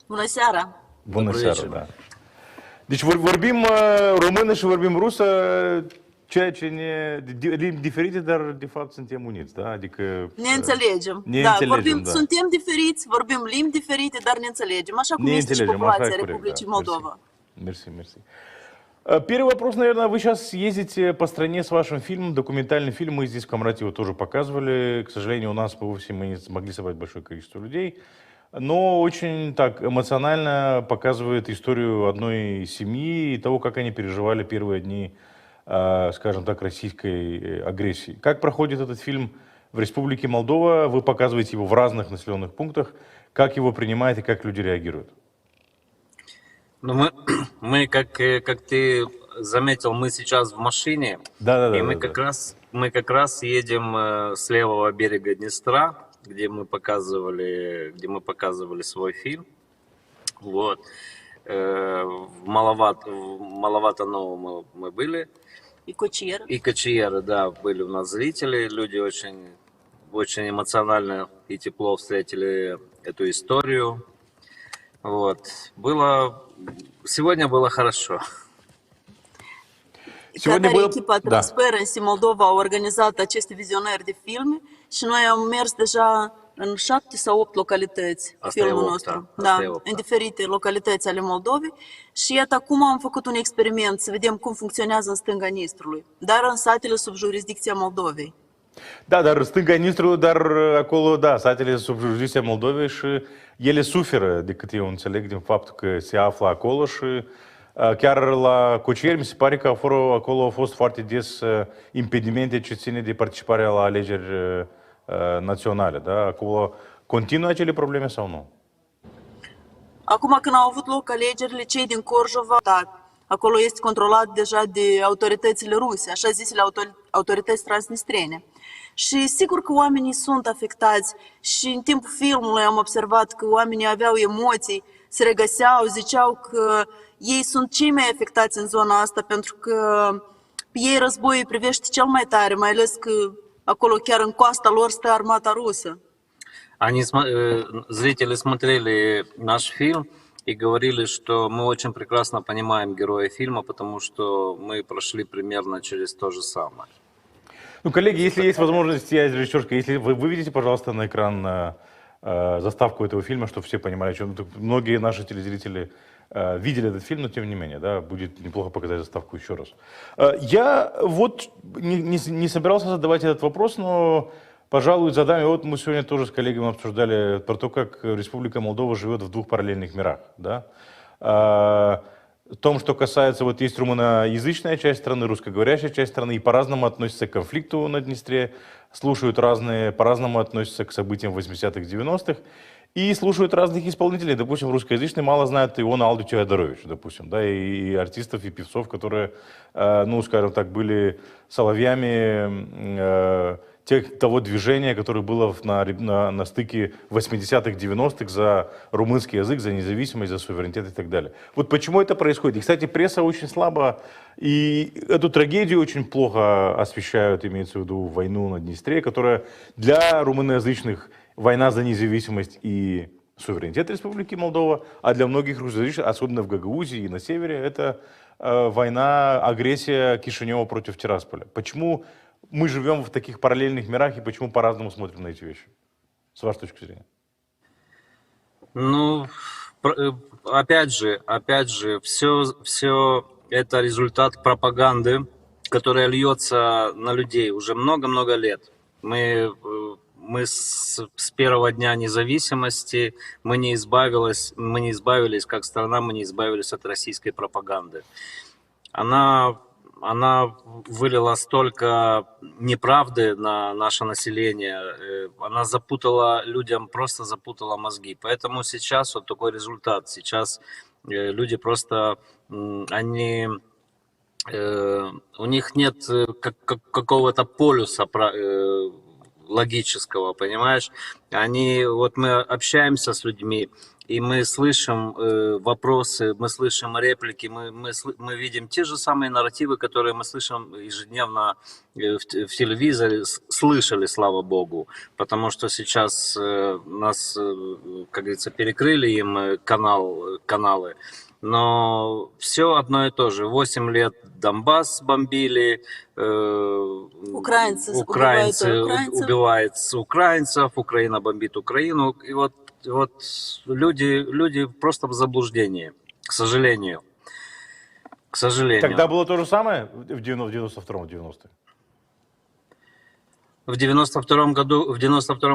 Bună seara! Bună seara, да. Deci vorbim română și vorbim rusă, ceea ce ne limbi diferite, dar de fapt suntem uniți, da? Adică Ne înțelegem. ne Da, înțelegem, vorbim, da. suntem diferiți, vorbim limbi diferite, dar ne înțelegem. Așa cum Не este și интеллигент, populația Маша, коррект, Republicii да. Moldova. Мерси, мерси. Первый вопрос, наверное, вы сейчас ездите по стране с вашим фильмом, документальный фильм, мы здесь в Камрате его тоже показывали, к сожалению, у нас по офисе мы не смогли собрать большое количество людей, но очень так эмоционально показывает историю одной семьи и того, как они переживали первые дни, скажем так, российской агрессии. Как проходит этот фильм в Республике Молдова? Вы показываете его в разных населенных пунктах, как его принимают и как люди реагируют? Ну, мы как ты заметил, мы сейчас в машине, Да. и мы как раз едем с левого берега Днестра, где мы показывали свой фильм. Вот. В Маловато-Новом мы были. І Кочєр. И Кочиеры, да, были у нас зрители, люди очень эмоционально и тепло встретили эту историю. Вот. Сегодня было хорошо. Сегодня Care было- echipa Da. Transparency Moldova a organizat aceste vizionări de filme și noi am mers deja în 7 sau 8 localități, Asta e filmul opta, nostru. asta Da, e opta. în diferite localități ale Moldovei. Și iată, acum am făcut un experiment să vedem cum funcționează în stânga Nistrului, dar în satele sub jurisdicția Moldovei. Да, dar stânga Nistrului, dar acolo, da, satele sub jurisdicția Moldovei și ele suferă, de cât eu înțeleg, din faptul că se află acolo și chiar la Cocieri mi se pare că acolo au fost foarte des impedimente ce ține de participarea la alegeri naționale, da? Acolo continuă acele probleme sau nu? Acum, când au avut loc alegerile, cei din Corjova, da, acolo este controlat deja de autoritățile ruse, așa zisele autorități transnistrene. Și sigur că oamenii sunt afectați și în timpul filmului am observat că oamenii aveau emoții, se regăseau, ziceau că ei sunt cei mai afectați în zona asta pentru că pe ei războiul îi privește cel mai tare, mai ales că acolo chiar în coasta lor stă armata rusă. Зрители смотрели наш фильм и говорили, что мы очень прекрасно понимаем героя фильма, потому что мы прошли примерно через то же самое. Ну, коллеги, если есть возможность, я режиссерская, если вы выведите, пожалуйста, на экран заставку этого фильма, чтобы все понимали, о чем. Многие наши телезрители видели этот фильм, но тем не менее, да, будет неплохо показать заставку еще раз. Я вот не собирался задавать этот вопрос, но, пожалуй, задам. И вот мы сегодня тоже с коллегами обсуждали про то, как Республика Молдова живет в двух параллельных мирах, да. В том, что касается, вот есть румыноязычная часть страны, русскоговорящая часть страны, и по-разному относятся к конфликту на Днестре, слушают разные, по-разному относятся к событиям 80-х, 90-х, и слушают разных исполнителей. Допустим, русскоязычные мало знают Иона Алдыча Адоровича, допустим, да, и артистов, и певцов, которые, ну, скажем так, были соловьями того движения, которое было на стыке 80-х, 90-х за румынский язык, за независимость, за суверенитет и так далее. Вот почему это происходит. И, кстати, пресса очень слабо, и эту трагедию очень плохо освещают, имеется в виду войну на Днестре, которая для румыноязычных война за независимость и суверенитет Республики Молдова, а для многих русскоязычных, особенно в Гагаузии и на севере, это война, агрессия Кишинева против Тирасполя. Почему мы живем в таких параллельных мирах и почему по-разному смотрим на эти вещи? С вашей точки зрения. Ну, опять же, все это результат пропаганды, которая льется на людей уже много-много лет. Мы с первого дня независимости мы не избавились как страна, мы не избавились от российской пропаганды. Она вылила столько неправды на наше население, она просто запутала мозги. Поэтому сейчас вот такой результат. Сейчас люди просто, у них нет какого-то полюса логического, понимаешь? Вот мы общаемся с людьми, и мы слышим вопросы, мы слышим реплики, мы видим те же самые нарративы, которые мы слышим ежедневно в телевизоре, слышали, слава богу, потому что сейчас нас, как говорится, перекрыли им каналы, но все одно и то же. 8 лет Донбасс бомбили, Украинцы украинцы убивают украинцев. убивают украинцев, Украина бомбит Украину. И вот люди просто в заблуждении, к сожалению. К сожалению. Тогда было то же самое в 92-м, 90-м? В 92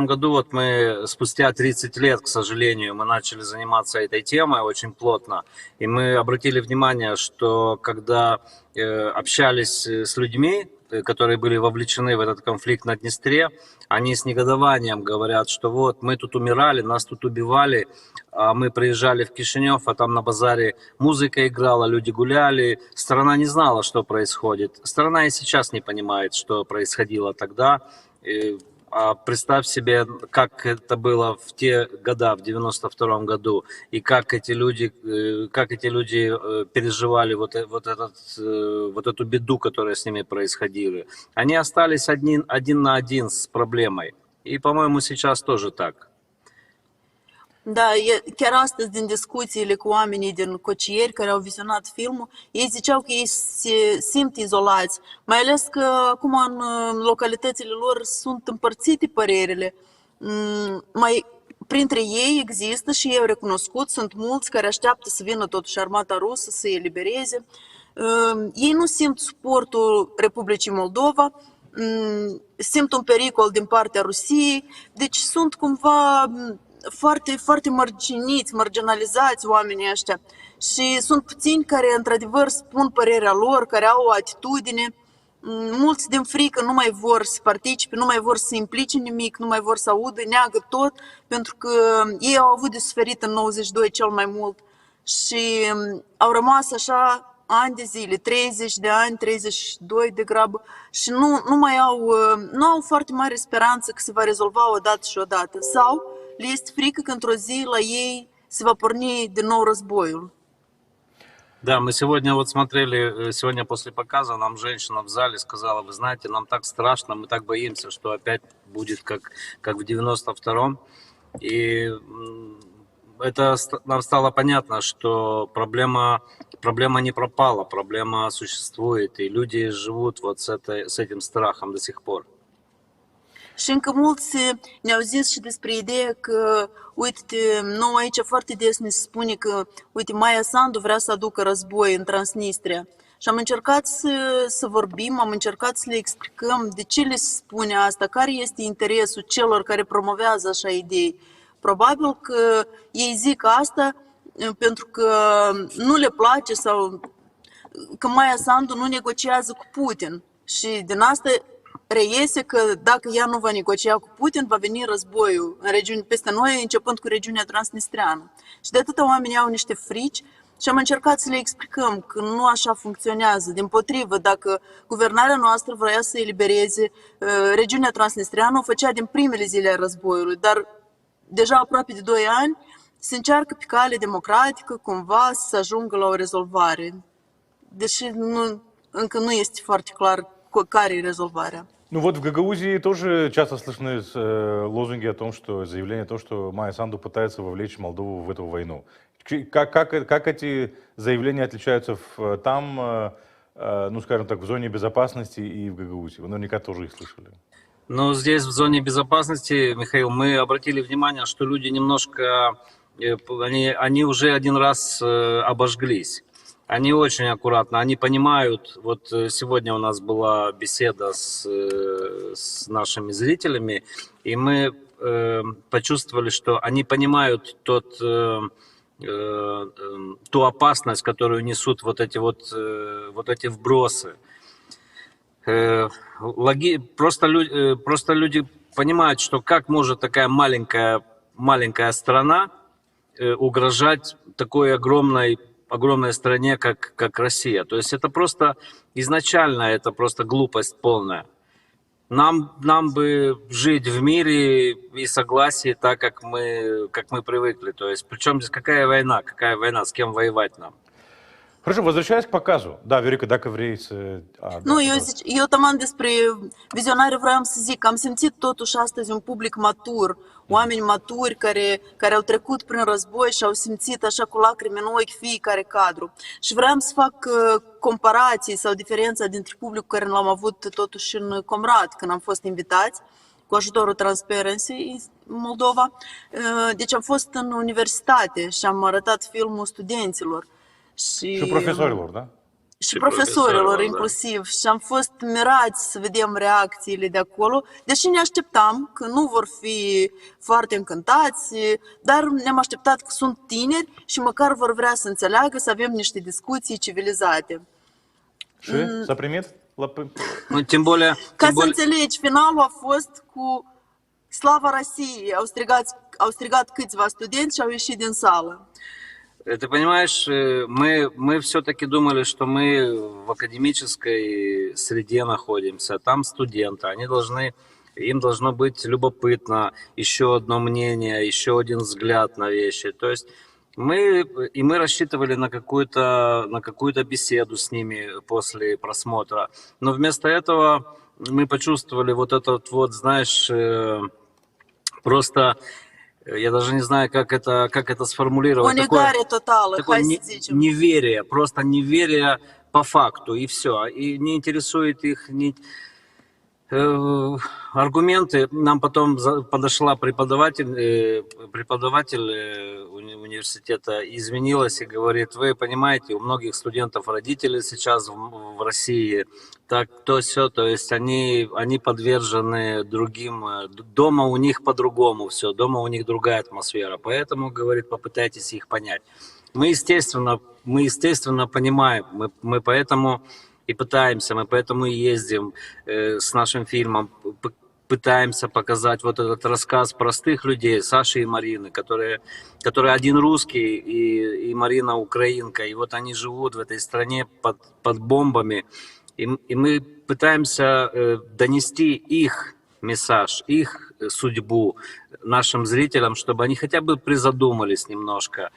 году вот мы спустя 30 лет, к сожалению, мы начали заниматься этой темой очень плотно. И мы обратили внимание, что когда общались с людьми, которые были вовлечены в этот конфликт на Днестре, они с негодованием говорят, что вот мы тут умирали, нас тут убивали, а мы приезжали в Кишинев, а там на базаре музыка играла, люди гуляли, страна не знала, что происходит. Страна и сейчас не понимает, что происходило тогда. А представь себе, как это было в те года, в 92 году, и как эти люди переживали вот эту беду, которая с ними происходила. Они остались один на один с проблемой. И, по-моему, сейчас тоже так. Da, chiar astăzi din discuțiile cu oamenii din Cocieri care au vizionat filmul, ei ziceau că ei se simt izolați, mai ales că acum în localitățile lor sunt împărțite părerile. Printre ei există și ei au recunoscut, sunt mulți care așteaptă să vină totuși armata rusă să îi elibereze. Ei nu simt suportul Republicii Moldova, simt un pericol din partea Rusiei, deci sunt cumva foarte, foarte marginalizați oamenii ăștia și sunt puțini care într-adevăr spun părerea lor, care au o atitudine. Mulți din frică nu mai vor să participe, nu mai vor să se implice în nimic, nu mai vor să audă, neagă tot, pentru că ei au avut de suferit în 92 cel mai mult și au rămas așa ani de zile, 30 de ani, 32 de grabă și nu au foarte mare speranță că se va rezolva odată și odată. Sau le este frică că într-o zi la ei se va porni din nou războiul. Да, мы сегодня вот смотрели, сегодня после показа нам женщина в зале сказала, вы знаете, нам так страшно, мы так боимся, что опять будет как в 92-м. И это нам стало понятно, что проблема не пропала, проблема существует, и люди живут вот с этим страхом до сих пор. Și încă mulți ne-au zis și despre ideea că, uite, nouă aici foarte des ne spune că, uite, Maia Sandu vrea să aducă război în Transnistria. Și am încercat să vorbim, am încercat să le explicăm de ce le spune asta, care este interesul celor care promovează așa idei. Probabil că ei zic asta pentru că nu le place sau că Maia Sandu nu negociază cu Putin. Și din asta reiese că dacă ea nu va negocia cu Putin, va veni războiul în regiuni, peste noi, începând cu regiunea transnistreană. Și de atâta oamenii au niște frici și am încercat să le explicăm că nu așa funcționează. Dimpotrivă, dacă guvernarea noastră vrea să elibereze regiunea transnistreană, o făcea din primele zile a războiului, dar deja aproape de 2 ani se încearcă pe cale democratică cumva să ajungă la o rezolvare. Deși încă nu este foarte clar care e rezolvarea. Ну вот в Гагаузии тоже часто слышны лозунги о том, что заявления о том, что Майя Санду пытается вовлечь Молдову в эту войну. Как эти заявления отличаются там, ну скажем так, в зоне безопасности и в Гагаузии? Вы наверняка тоже их слышали. Ну, здесь в зоне безопасности, Михаил, мы обратили внимание, что люди немножко, они уже один раз обожглись. Они очень аккуратно, они понимают, вот сегодня у нас была беседа с нашими зрителями, и мы почувствовали, что они понимают ту опасность, которую несут вот эти вбросы. Просто люди понимают, что как может такая маленькая страна угрожать такой огромной стране, как Россия. То есть это просто изначально это просто глупость полная. Нам бы жить в мире и согласии так, как мы привыкли. То есть причем здесь какая война, с кем воевать нам? Хорошо, возвращаясь к показу. Да, Верика, dacă vrei să... da, Nu, păi, eu taman despre vizionare vreau să zic că am simțit totuși astăzi un public matur, oameni maturi care au trecut prin război și au simțit așa cu lacrimi în ochi fiecare cadru. Și vreau să fac comparații sau diferența dintre publicul care l-am avut totuși în Comrat când am fost invitați cu ajutorul Transparency în Moldova. Deci am fost în universitate și am arătat filmul studenților. Și profesorilor, da? Și profesorilor da. inclusiv. Și am fost mirați să vedem reacțiile de acolo, deși ne așteptam că nu vor fi foarte încântați, dar ne-am așteptat că sunt tineri și măcar vor vrea să înțeleagă, să avem niște discuții civilizate. Și s-a primit? Ну, тем более... Ca тем să более- înțelegi, finalul a fost cu Slava России. Au strigat câțiva studenți și au ieșit din sală. Ты понимаешь, мы все-таки думали, что мы в академической среде находимся, там студенты, им должно быть любопытно, еще одно мнение, еще один взгляд на вещи. То есть мы рассчитывали на какую-то беседу с ними после просмотра, но вместо этого мы почувствовали вот этот вот, знаешь, просто... Я даже не знаю, как это O сформулировать. negare totală, Такое hai să zicem. неверие, просто неверие по факту, и все. И не интересует их аргументы. Нам потом подошла преподаватель университета, извинилась и говорит: вы понимаете, у многих студентов родители сейчас в России, так то все, то есть они подвержены другим, дома у них по-другому все, дома у них другая атмосфера, поэтому, говорит, попытайтесь их понять. Мы, естественно, понимаем, мы поэтому и пытаемся, мы поэтому и ездим с нашим фильмом, пытаемся показать вот этот рассказ простых людей, Саши и Марины, которые один русский и Марина украинка, и вот они живут в этой стране под бомбами, и мы пытаемся донести их месседж, их судьбу нашим зрителям, чтобы они хотя бы призадумались немножко,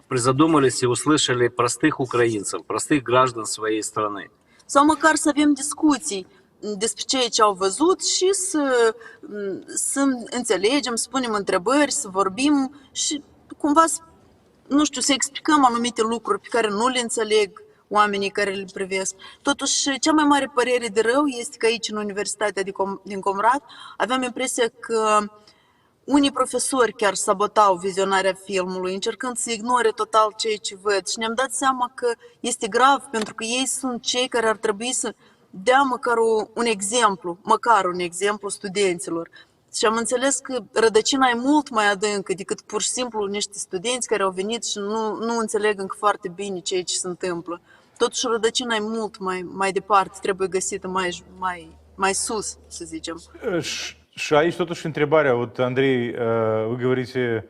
призадумались и услышали простых украинцев, простых граждан своей страны. Sau măcar să avem discuții despre ceea ce au văzut și să înțelegem, să punem întrebări, să vorbim și cumva, nu știu, să explicăm anumite lucruri pe care nu le înțeleg oamenii care le privesc. Totuși, cea mai mare părere de rău este că aici, în Universitatea din Comrat, aveam impresia că unii profesori chiar sabotau vizionarea filmului, încercând să ignore total ceea ce văd. Și ne-am dat seama că este grav, pentru că ei sunt cei care ar trebui să dea măcar un exemplu studenților. Și am înțeles că rădăcina e mult mai adâncă decât pur și simplu niște studenți care au venit și nu înțeleg încă foarte bine ceea ce se întâmplă. Totuși rădăcina e mult mai departe, trebuie găsită mai sus, să zicem. Și aici totuși întrebarea, вот, Андрей, вы говорите,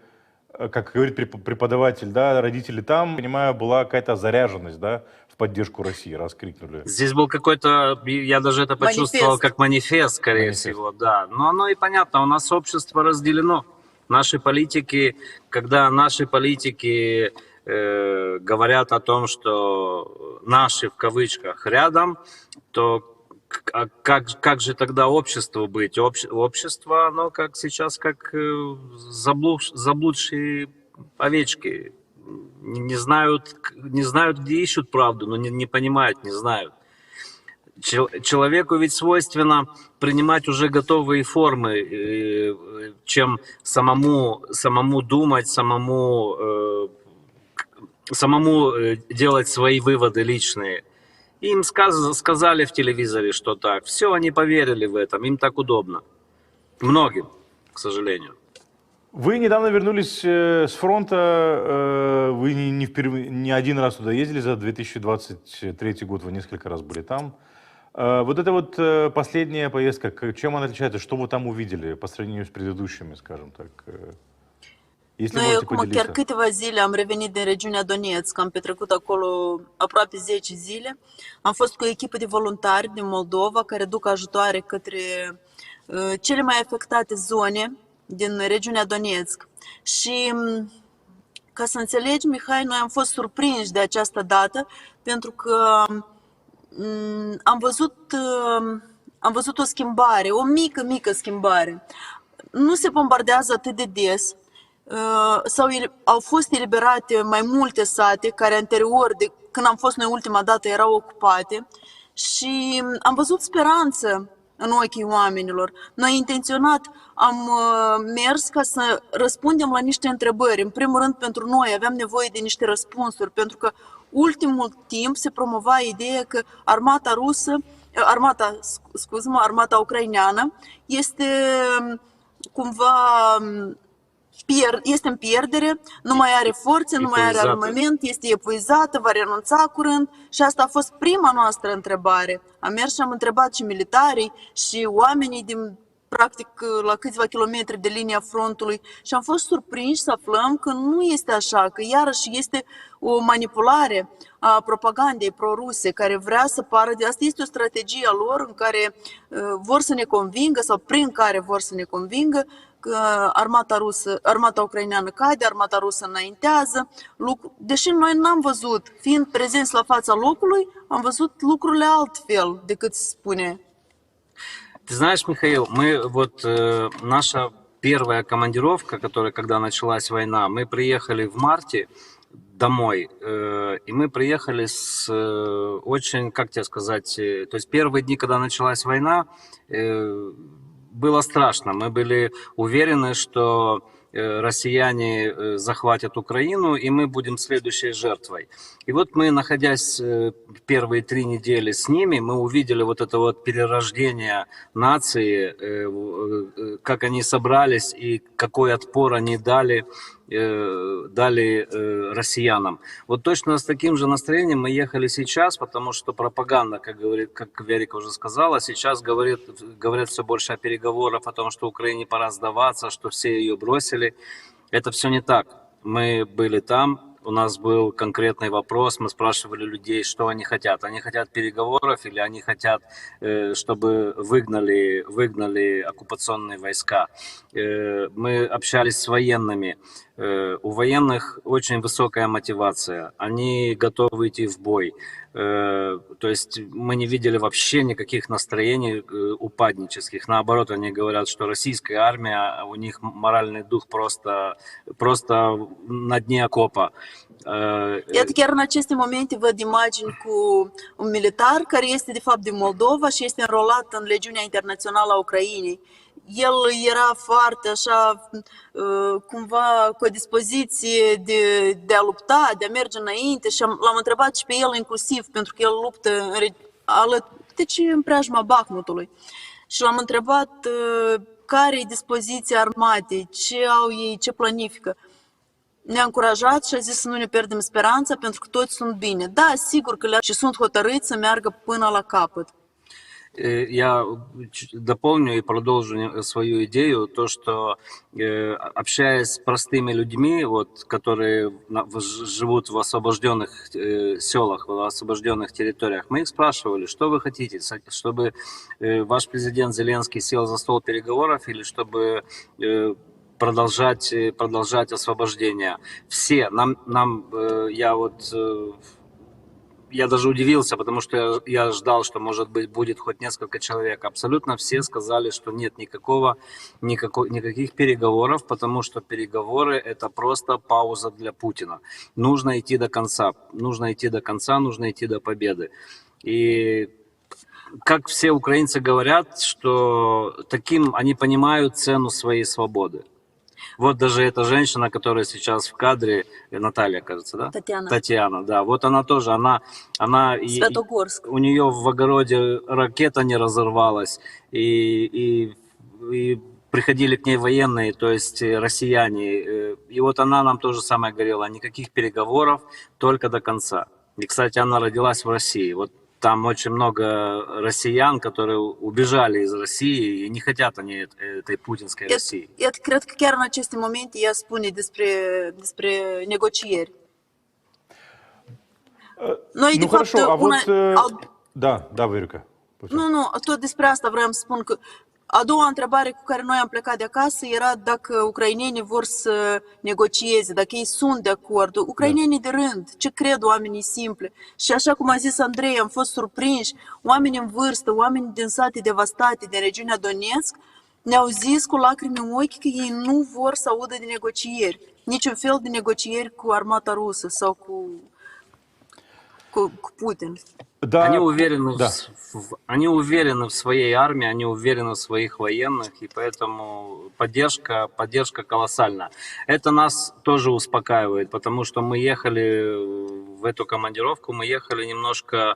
как говорит преподаватель, да, родители там, понимаю, была какая-то заряженность, да, в поддержку России, раз крикнули. Здесь был какой-то, я даже это почувствовал, как манифест, скорее всего, да. Но оно и понятно, у нас общество разделено. Наши политики, когда наши политики говорят о том, что наши, в кавычках, рядом, то как же тогда обществу быть? Общество, оно как сейчас, как заблудшие овечки. Не знают, где ищут правду, но не понимают, не знают. Человеку ведь свойственно принимать уже готовые формы, чем самому думать, самому делать свои выводы личные. Им сказали в телевизоре, что так. Все, они поверили в этом, им так удобно. Многим, к сожалению. Вы недавно вернулись с фронта, вы не один раз туда ездили, за 2023 год вы несколько раз были там. Вот эта вот последняя поездка, чем она отличается, что вы там увидели по сравнению с предыдущими, скажем так? Если Noi можете acum поделиться. chiar câteva zile am revenit din regiunea Donetsk, am petrecut acolo aproape 10 zile. Am fost cu o echipă de voluntari din Moldova care duc ajutoare către cele mai afectate zone din regiunea Donetsk. Și ca să înțelegi, Mihai, noi am fost surprinși de această dată pentru că am văzut o schimbare, o mică schimbare. Nu se bombardează atât de des, au fost eliberate mai multe sate care anterior, de când am fost noi ultima dată, erau ocupate și am văzut speranță în ochii oamenilor. Noi intenționat am mers ca să răspundem la niște întrebări. În primul rând, pentru noi aveam nevoie de niște răspunsuri, pentru că ultimul timp se promova ideea că armata ucraineană este cumva este în pierdere, nu mai are forțe, nu mai are armament, este epuizată, va renunța curând și asta a fost prima noastră întrebare. Am mers și am întrebat și militarii și oamenii din practic la câțiva kilometri de linia frontului și am fost surprinși să aflăm că nu este așa, că iarăși este o manipulare a propagandei pro-ruse care vrea să pară de asta. Este o strategie a lor în care vor să ne convingă sau prin care vor să ne convingă că armata ucraineană cade, armata rusă înaintează. Deși noi n-am văzut, fiind prezenți la fața locului, am văzut lucrurile altfel decât se spune. Ты знаешь, Михаил, наша первая командировка, когда началась война, мы приехали в марте домой, и мы приехали с очень, как тебе сказать, то есть первые дни, когда началась война, было страшно. Мы были уверены, что россияне захватят Украину, и мы будем следующей жертвой. И вот мы, находясь первые 3 недели с ними, мы увидели вот это вот перерождение нации, как они собрались и какой отпор они дали россиянам. Вот точно с таким же настроением мы ехали сейчас, потому что пропаганда, как Верика уже сказала, сейчас говорят все больше о переговорах, о том, что Украине пора сдаваться, что все ее бросили. Это все не так. Мы были там, у нас был конкретный вопрос, мы спрашивали людей, что они хотят. Они хотят переговоров или они хотят, чтобы выгнали оккупационные войска. Мы общались с военными. У военных очень высокая мотивация. Они готовы идти в бой. То есть мы не видели вообще никаких настроений упаднических. Наоборот, они говорят, что российская армия, у них моральный дух просто на dne окопа. Iată, chiar în aceste momente văd imagini cu un militar care este de fapt din Moldova și este înrolat în Legiunea Internațională a Ucrainei. El era foarte așa, cumva cu o dispoziție de a lupta, de a merge înainte și l-am întrebat și pe el inclusiv, pentru că el luptă în preajma Bahmutului. Și l-am întrebat care e dispoziția armatei, ce au ei, ce planifică. Ne-a încurajat și a zis să nu ne pierdem speranța pentru că toți sunt bine. Da, sigur că și sunt hotărâți să meargă până la capăt. Я дополню и продолжу свою идею, то, что общаясь с простыми людьми, которые живут в освобожденных селах, в освобожденных территориях, мы их спрашивали, что вы хотите, чтобы ваш президент Зеленский сел за стол переговоров или чтобы продолжать освобождение. Все, я даже удивился, потому что я ждал, что, может быть, будет хоть несколько человек. Абсолютно все сказали, что нет никаких переговоров, потому что переговоры – это просто пауза для Путина. Нужно идти до конца, нужно идти до победы. И как все украинцы говорят, что таким они понимают цену своей свободы. Вот даже эта женщина, которая сейчас в кадре, Наталья, кажется, да? Татьяна, да. Вот она тоже, у нее в огороде ракета не разорвалась, и приходили к ней военные, то есть россияне. И вот она нам то же самое говорила, никаких переговоров, только до конца. И, кстати, она родилась в России. Вот там очень много россиян, которые убежали из России и не хотят они этой путинской России. Eu cred că chiar în aceste momente ea spune despre negocieri. Noi, de fapt, Да, Верика. Nu, tot despre asta vreau să spun că A doua întrebare cu care noi am plecat de acasă era dacă ucrainenii vor să negocieze, dacă ei sunt de acord. Ucrainenii de rând, ce cred oamenii simpli. Și așa cum a zis Andrei, am fost surprinși, oameni în vârstă, oameni din sate devastate, din regiunea Donetsk, ne-au zis cu lacrimi în ochi că ei nu vor să audă de negocieri. Niciun fel de negocieri cu armata rusă sau cu Putin. Да, Они уверены, да. они уверены в своей армии, они уверены в своих военных, и поэтому поддержка колоссальна. Это нас тоже успокаивает, потому что мы ехали в эту командировку, мы ехали немножко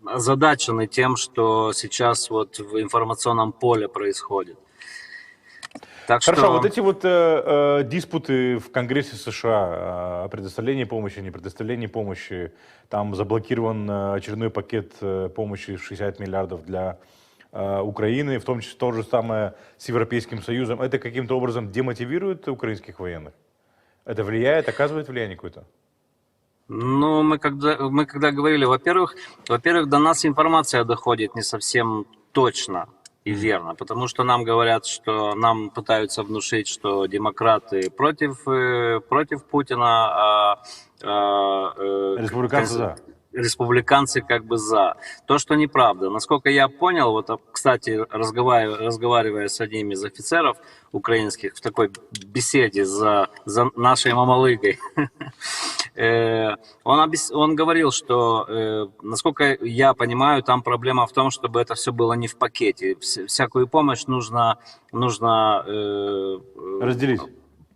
озадачены тем, что сейчас вот в информационном поле происходит. Так Хорошо, что... вот эти вот диспуты в Конгрессе США о предоставлении помощи, не предоставлении помощи, там заблокирован очередной пакет помощи в 60 миллиардов для Украины, в том числе то же самое с Европейским Союзом, это каким-то образом демотивирует украинских военных? Это влияет, оказывает влияние какое-то? Ну, мы когда говорили, во-первых, до нас информация доходит не совсем точно и верно, потому что нам говорят, что нам пытаются внушить, что демократы против Путина, Республиканцы за. Республиканцы как бы за. То, что неправда. Насколько я понял, вот, кстати, разговаривая с одним из офицеров украинских в такой беседе за нашей мамалыгой, он говорил, что, насколько я понимаю, там проблема в том, чтобы это все было не в пакете. Всякую помощь нужно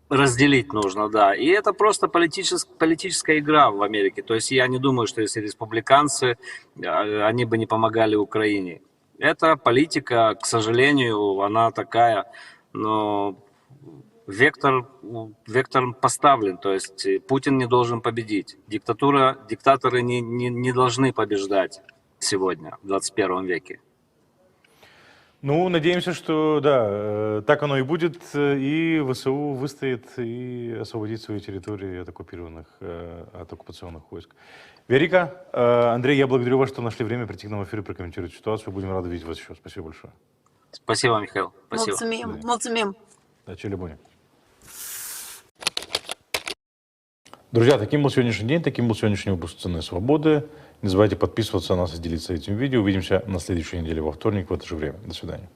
разделить нужно, да. И это просто политическая игра в Америке. То есть я не думаю, что если республиканцы, они бы не помогали Украине. Это политика, к сожалению, она такая, но вектор поставлен. То есть Путин не должен победить. Диктаторы не должны побеждать сегодня, в 21 веке. Ну, надеемся, что да, так оно и будет, и ВСУ выстоит и освободит свои территории от оккупационных войск. Верика, Андрей, я благодарю вас, что нашли время прийти к нам в эфир и прокомментировать ситуацию. Будем рады видеть вас еще. Спасибо большое. Спасибо, Михаил. Спасибо. Mulțumim. Да, Челебоня. Друзья, таким был сегодняшний день, таким был сегодняшний выпуск «Цены свободы». Не забывайте подписываться на нас и делиться этим видео. Увидимся на следующей неделе во вторник в это же время. До свидания.